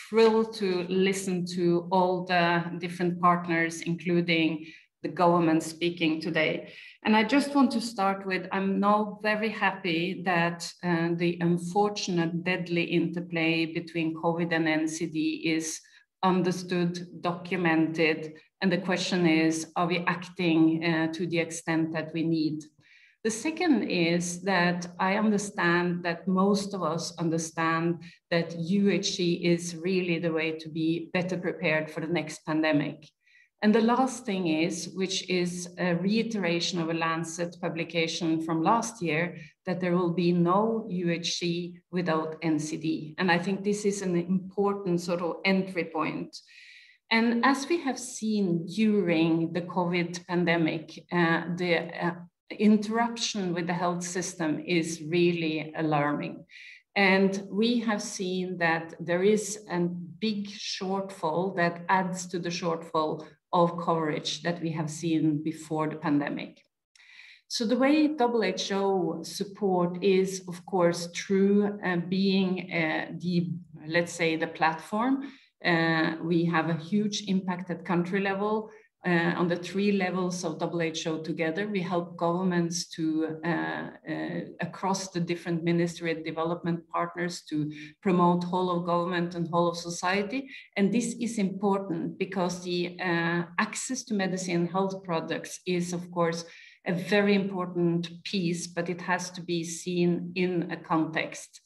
thrilled to listen to all the different partners, including the government speaking today. And I just want to start with, I'm now very happy that the unfortunate deadly interplay between COVID and NCD is understood, documented, and the question is, are we acting to the extent that we need? The second is that I understand that most of us understand that UHC is really the way to be better prepared for the next pandemic. And the last thing is, which is a reiteration of a Lancet publication from last year, that there will be no UHC without NCD. And I think this is an important sort of entry point. And as we have seen during the COVID pandemic, the interruption with the health system is really alarming. And we have seen that there is a big shortfall that adds to the shortfall of coverage that we have seen before the pandemic. So the way WHO support is, of course, through being let's say, the platform. We have a huge impact at country level. On the 3 levels of WHO together, we help governments to, across the different ministry and development partners, to promote whole of government and whole of society. And this is important because the access to medicine and health products is, of course, a very important piece, but it has to be seen in a context.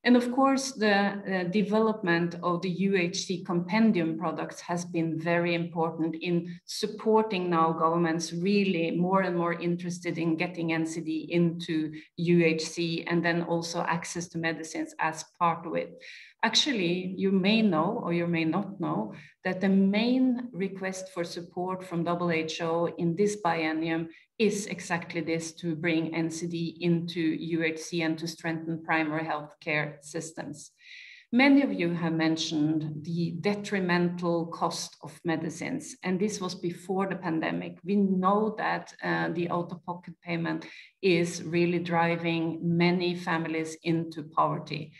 And of course, the development of the UHC compendium products has been very important in supporting now governments really more and more interested in getting NCD into UHC, and then also access to medicines as part of it. Actually, you may know or you may not know that the main request for support from WHO in this biennium is exactly this, to bring NCD into UHC and to strengthen primary healthcare systems. Many of you have mentioned the detrimental cost of medicines, and this was before the pandemic. We know that the out-of-pocket payment is really driving many families into poverty.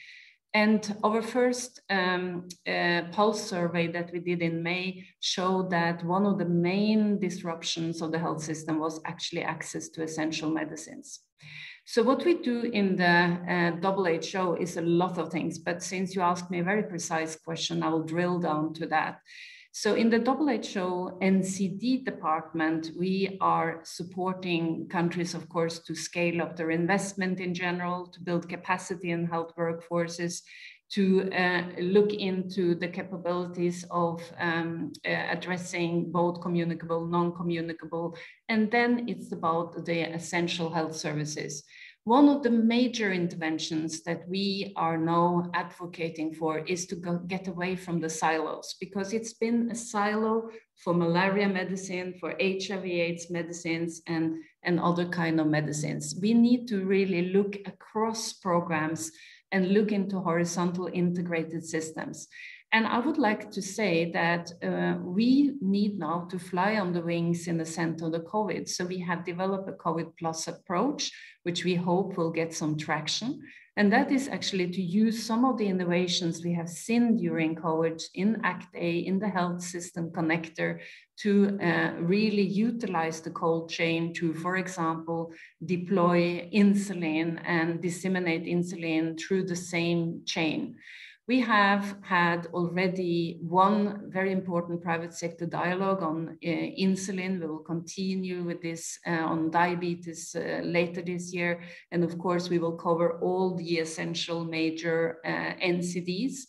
And our first pulse survey that we did in May showed that one of the main disruptions of the health system was actually access to essential medicines. So what we do in the WHO is a lot of things, but since you asked me a very precise question, I will drill down to that. So in the WHO NCD department, we are supporting countries, of course, to scale up their investment in general, to build capacity in health workforces, to look into the capabilities of addressing both communicable, non-communicable, and then it's about the essential health services. One of the major interventions that we are now advocating for is to get away from the silos, because it's been a silo for malaria medicine, for HIV/AIDS medicines, and other kind of medicines. We need to really look across programs and look into horizontal integrated systems. And I would like to say that we need now to fly on the wings in the center of the COVID. So we have developed a COVID plus approach, which we hope will get some traction. And that is actually to use some of the innovations we have seen during COVID in ACT-A, in the health system connector, to really utilize the cold chain to, for example, deploy insulin and disseminate insulin through the same chain. We have had already one very important private sector dialogue on insulin. We will continue with this on diabetes later this year. And of course, we will cover all the essential major NCDs.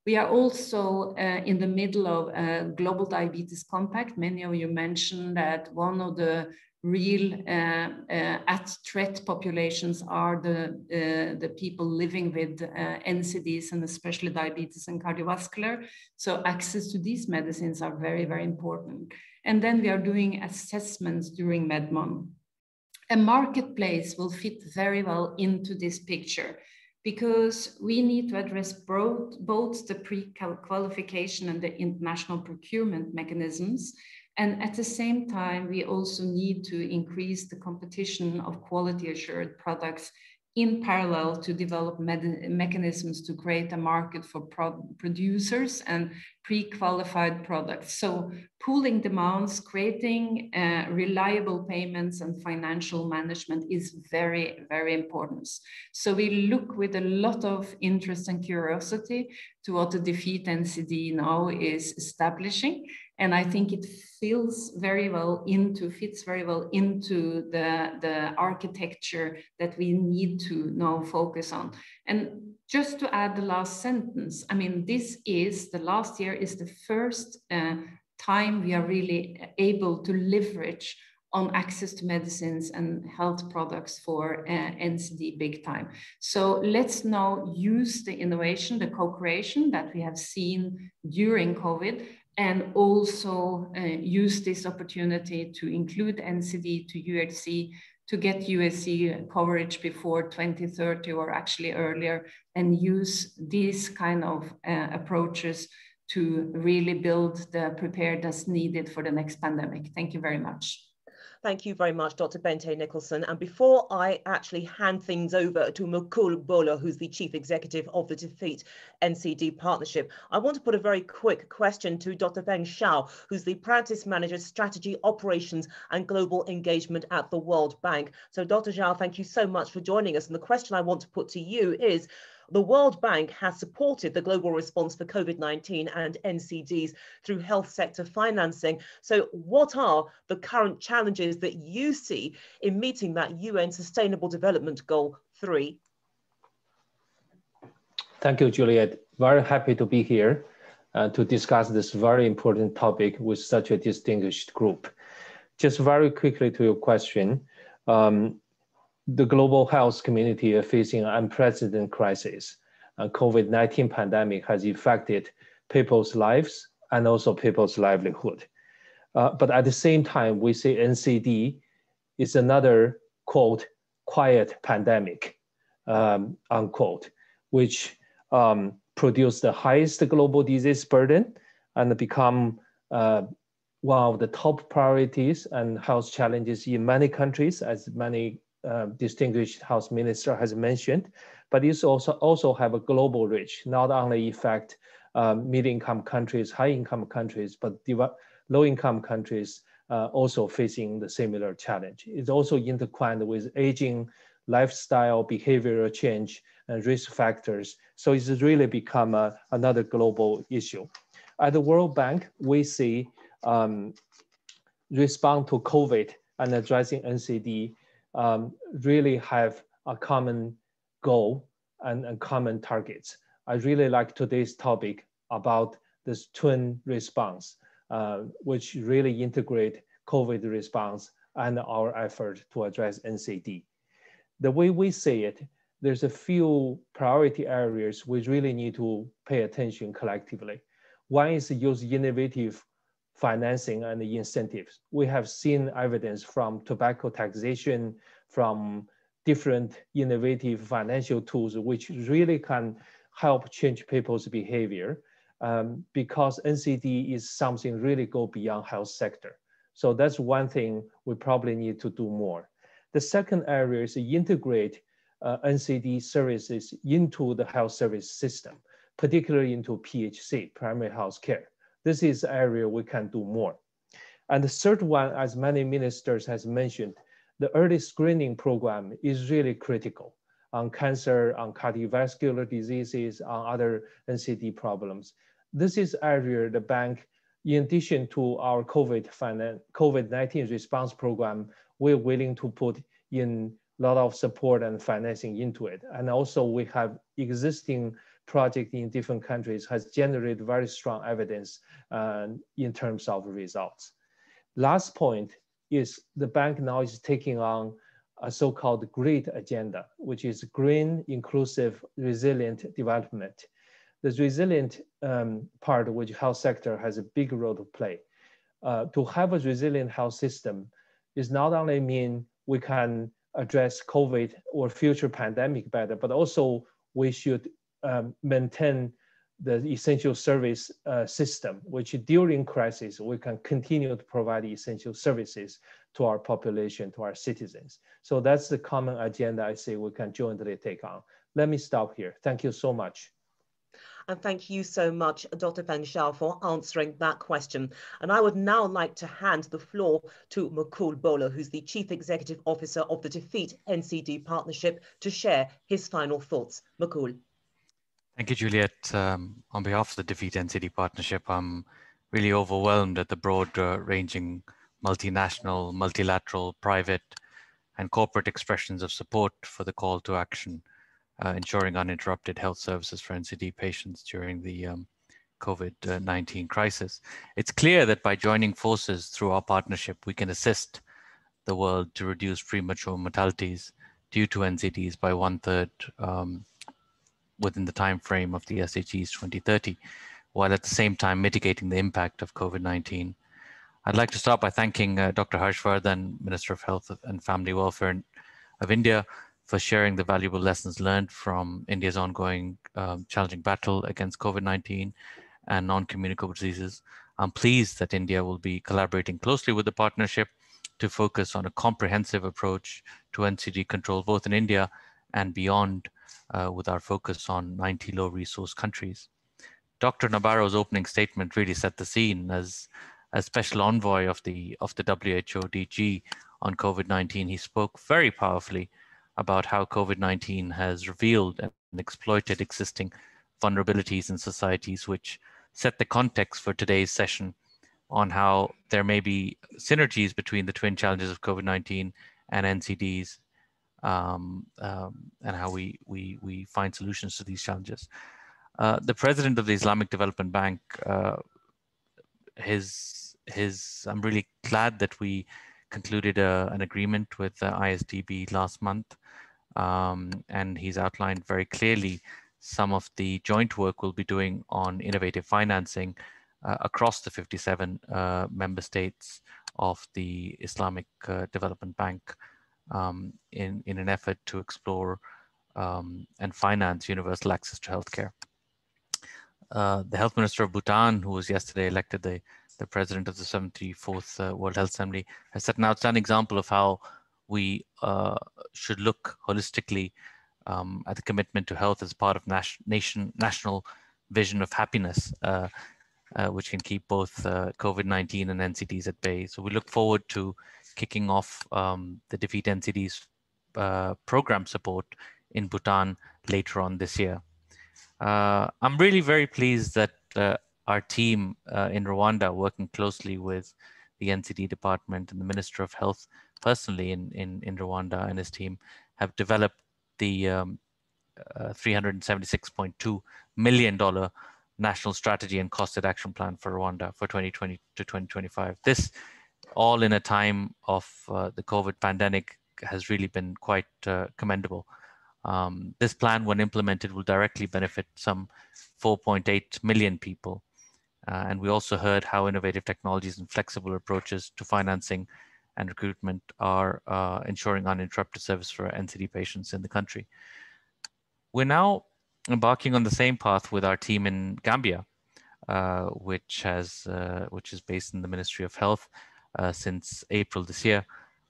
We are also in the middle of a global diabetes compact. Many of you mentioned that one of the real at-threat populations are the people living with NCDs, and especially diabetes and cardiovascular. So access to these medicines are very, very important. And then we are doing assessments during MedMon. A marketplace will fit very well into this picture, because we need to address both the pre-qualification and the international procurement mechanisms. And at the same time, we also need to increase the competition of quality assured products in parallel to develop mechanisms to create a market for producers and pre-qualified products. So pooling demands, creating reliable payments and financial management is very, very important. So we look with a lot of interest and curiosity to what the Defeat NCD now is establishing. And I think it fits very well into the architecture that we need to now focus on. And just to add the last sentence, I mean, the last year is the first time we are really able to leverage on access to medicines and health products for NCD big time. So let's now use the innovation, the co-creation that we have seen during COVID, and also use this opportunity to include NCD to UHC, to get UHC coverage before 2030 or actually earlier, and use these kind of approaches to really build the preparedness needed for the next pandemic. Thank you very much. Thank you very much, Dr. Bente Nicholson. And before I actually hand things over to Mukul Bolo, who's the Chief Executive of the Defeat NCD Partnership, I want to put a very quick question to Dr. Feng Xiao, who's the Practice Manager, Strategy, Operations and Global Engagement at the World Bank. So Dr. Xiao, thank you so much for joining us. And the question I want to put to you is, the World Bank has supported the global response for COVID-19 and NCDs through health sector financing. So what are the current challenges that you see in meeting that UN Sustainable Development Goal 3? Thank you, Juliet. Very happy to be here to discuss this very important topic with such a distinguished group. Just very quickly to your question, the global health community are facing an unprecedented crisis. COVID-19 pandemic has affected people's lives and also people's livelihood. But at the same time, we see NCD is another, quote, quiet pandemic, unquote, which produce the highest global disease burden and become one of the top priorities and health challenges in many countries, as many distinguished health minister has mentioned. But it's also have a global reach, not only affect mid-income countries, high-income countries, but low-income countries also facing the similar challenge. It's also intertwined with aging, lifestyle, behavioral change, and risk factors. So it's really become another global issue. At the World Bank, we see respond to COVID and addressing NCD really have a common goal and common targets. I really like today's topic about this twin response, which really integrate COVID response and our effort to address NCD. The way we see it, there's a few priority areas we really need to pay attention collectively. One is to use innovative financing and incentives. We have seen evidence from tobacco taxation, from different innovative financial tools, which really can help change people's behavior because NCD is something really go beyond health sector. So that's one thing we probably need to do more. The second area is to integrate NCD services into the health service system, particularly into PHC, primary health care. This is an area we can do more. And the third one, as many ministers has mentioned, the early screening program is really critical on cancer, on cardiovascular diseases, on other NCD problems. This is area the bank, in addition to our COVID-19 response program, we're willing to put in a lot of support and financing into it. And also we have existing project in different countries has generated very strong evidence in terms of results. Last point is the bank now is taking on a so-called GREAT agenda, which is green, inclusive, resilient development. The resilient part, which health sector has a big role to play. To have a resilient health system is not only mean we can address COVID or future pandemic better, but also we should maintain the essential service system, which during crisis, we can continue to provide essential services to our population, to our citizens. So that's the common agenda I say we can jointly take on. Let me stop here. Thank you so much. And thank you so much, Dr. Feng Xiao, for answering that question. And I would now like to hand the floor to Mukul Bhola, who's the Chief Executive Officer of the Defeat NCD Partnership, to share his final thoughts. Mukul. Thank you, Juliet. On behalf of the Defeat NCD Partnership, I'm really overwhelmed at the broad-ranging multinational, multilateral, private, and corporate expressions of support for the call to action, ensuring uninterrupted health services for NCD patients during the COVID-19 crisis. It's clear that by joining forces through our partnership, we can assist the world to reduce premature mortalities due to NCDs by 1/3 within the time frame of the SHE's 2030, while at the same time mitigating the impact of COVID-19. I'd like to start by thanking Dr. Harshvardhan, Minister of Health and Family Welfare of India, for sharing the valuable lessons learned from India's ongoing challenging battle against COVID-19 and non-communicable diseases. I'm pleased that India will be collaborating closely with the partnership to focus on a comprehensive approach to NCD control, both in India and beyond, with our focus on 90 low-resource countries. Dr. Nabarro's opening statement really set the scene. As special envoy of the WHO DG on COVID-19, he spoke very powerfully about how COVID-19 has revealed and exploited existing vulnerabilities in societies, which set the context for today's session on how there may be synergies between the twin challenges of COVID-19 and NCDs, and how we find solutions to these challenges. The president of the Islamic Development Bank, I'm really glad that we concluded an agreement with ISDB last month, and he's outlined very clearly some of the joint work we'll be doing on innovative financing across the 57 member states of the Islamic Development Bank, in an effort to explore and finance universal access to healthcare. The Health Minister of Bhutan, who was yesterday elected the president of the 74th World Health Assembly, has set an outstanding example of how we should look holistically at the commitment to health as part of national vision of happiness, which can keep both COVID-19 and NCDs at bay. So we look forward to kicking off the Defeat NCDs program support in Bhutan later on this year. I'm really very pleased that our team in Rwanda, working closely with the NCD department and the Minister of Health personally in Rwanda and his team, have developed the $376.2 million National Strategy and Costed Action Plan for Rwanda for 2020 to 2025. This, all in a time of the COVID pandemic, has really been quite commendable. This plan, when implemented, will directly benefit some 4.8 million people. And we also heard how innovative technologies and flexible approaches to financing and recruitment are ensuring uninterrupted service for NCD patients in the country. We're now embarking on the same path with our team in Gambia, which is based in the Ministry of Health since April this year,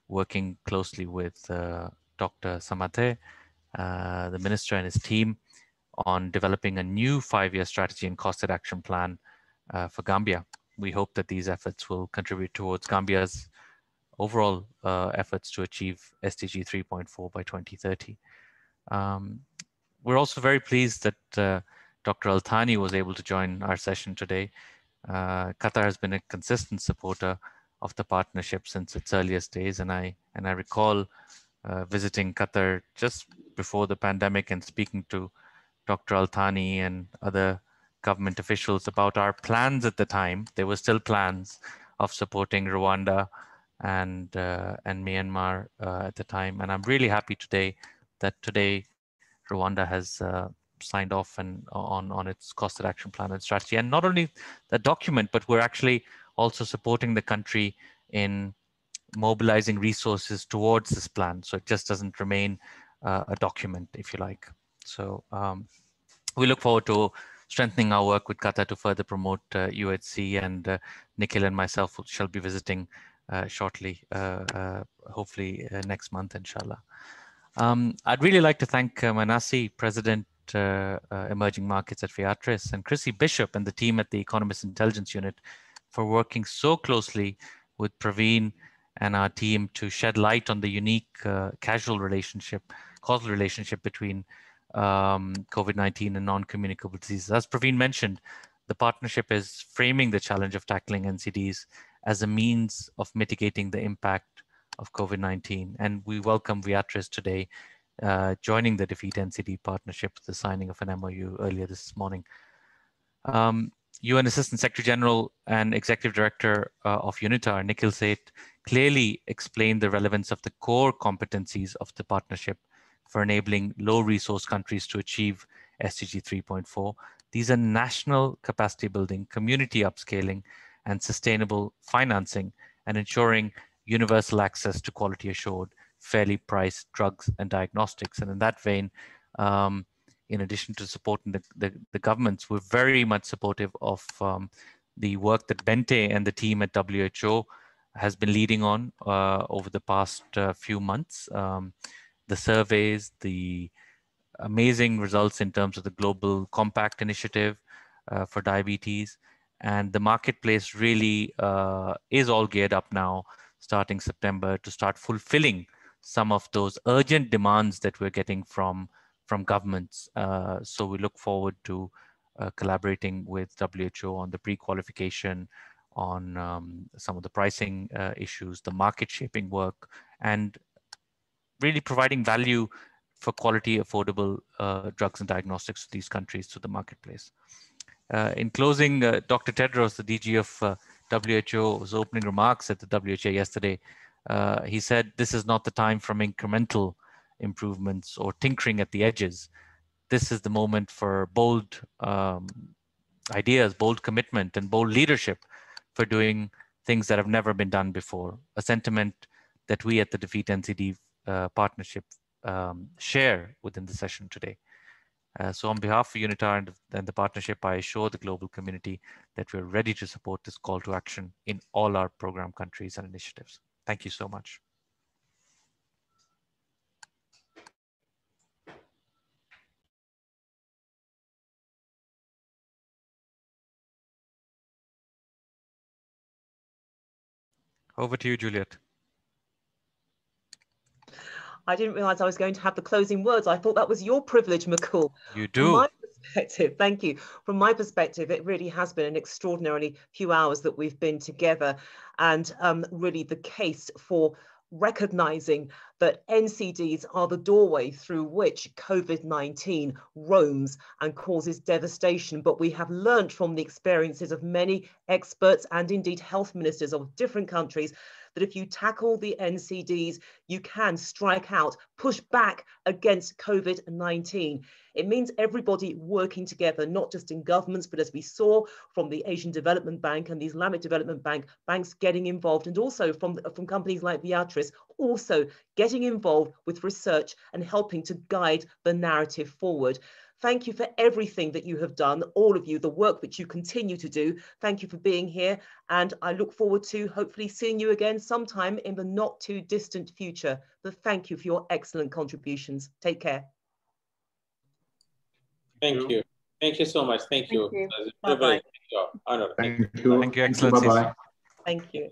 working closely with Dr. Samate, the minister, and his team on developing a new 5-year strategy and costed action plan for Gambia. We hope that these efforts will contribute towards Gambia's overall efforts to achieve SDG 3.4 by 2030. We're also very pleased that Dr. Al-Thani was able to join our session today. Qatar has been a consistent supporter of the partnership since its earliest days, and I recall visiting Qatar just before the pandemic and speaking to Dr. Al-Thani and other government officials about our plans at the time. There were still plans of supporting Rwanda and Myanmar at the time, and I'm really happy that today Rwanda has signed off on its costed action plan and strategy. And not only the document, but we're actually also supporting the country in mobilizing resources towards this plan. So it just doesn't remain a document, if you like. So we look forward to strengthening our work with Qatar to further promote UHC, and Nikhil and myself shall be visiting shortly, hopefully next month, inshallah. I'd really like to thank Manasi, President, Emerging Markets at Viatris, and Chrissy Bishop and the team at the Economist Intelligence Unit for working so closely with Praveen and our team to shed light on the unique causal relationship between COVID-19 and non-communicable diseases. As Praveen mentioned, the partnership is framing the challenge of tackling NCDs as a means of mitigating the impact of COVID-19. And we welcome Viatris today joining the Defeat NCD partnership with the signing of an MOU earlier this morning. UN Assistant Secretary General and Executive Director of UNITAR, Nikhil Seth, clearly explained the relevance of the core competencies of the partnership for enabling low-resource countries to achieve SDG 3.4. These are national capacity building, community upscaling, and sustainable financing, and ensuring universal access to quality assured, fairly priced drugs and diagnostics. And in that vein, in addition to supporting the governments, we're very much supportive of the work that Bente and the team at WHO has been leading on over the past few months. The surveys, the amazing results in terms of the Global Compact Initiative for diabetes, and the marketplace really is all geared up now, starting September, to start fulfilling some of those urgent demands that we're getting from governments. So we look forward to collaborating with WHO on the pre-qualification, on some of the pricing issues, the market shaping work, and really providing value for quality, affordable drugs and diagnostics to these countries to the marketplace. In closing, Dr. Tedros, the DG of WHO's opening remarks at the WHO yesterday, he said, this is not the time for incremental improvements or tinkering at the edges. This is the moment for bold ideas, bold commitment, and bold leadership for doing things that have never been done before. A sentiment that we at the Defeat NCD partnership share within the session today. So on behalf of UNITAR and the partnership, I assure the global community that we're ready to support this call to action in all our program countries and initiatives. Thank you so much. Over to you, Juliet. I didn't realize I was going to have the closing words. I thought that was your privilege, Mukul. You do. From my perspective, thank you. From my perspective, it really has been an extraordinarily few hours that we've been together, and really the case for recognizing that NCDs are the doorway through which COVID-19 roams and causes devastation. But we have learned from the experiences of many experts and indeed health ministers of different countries that if you tackle the NCDs, you can strike out, push back against COVID-19. It means everybody working together, not just in governments, but as we saw from the Asian Development Bank and the Islamic Development Bank, banks getting involved, and also from companies like Viatris, also getting involved with research and helping to guide the narrative forward. Thank you for everything that you have done, all of you, the work which you continue to do. Thank you for being here. And I look forward to hopefully seeing you again sometime in the not too distant future. But thank you for your excellent contributions. Take care. Thank you. Thank you so much. Thank you. Bye-bye. Honor. Thank you. Thank you, Excellencies. Bye-bye. Thank you.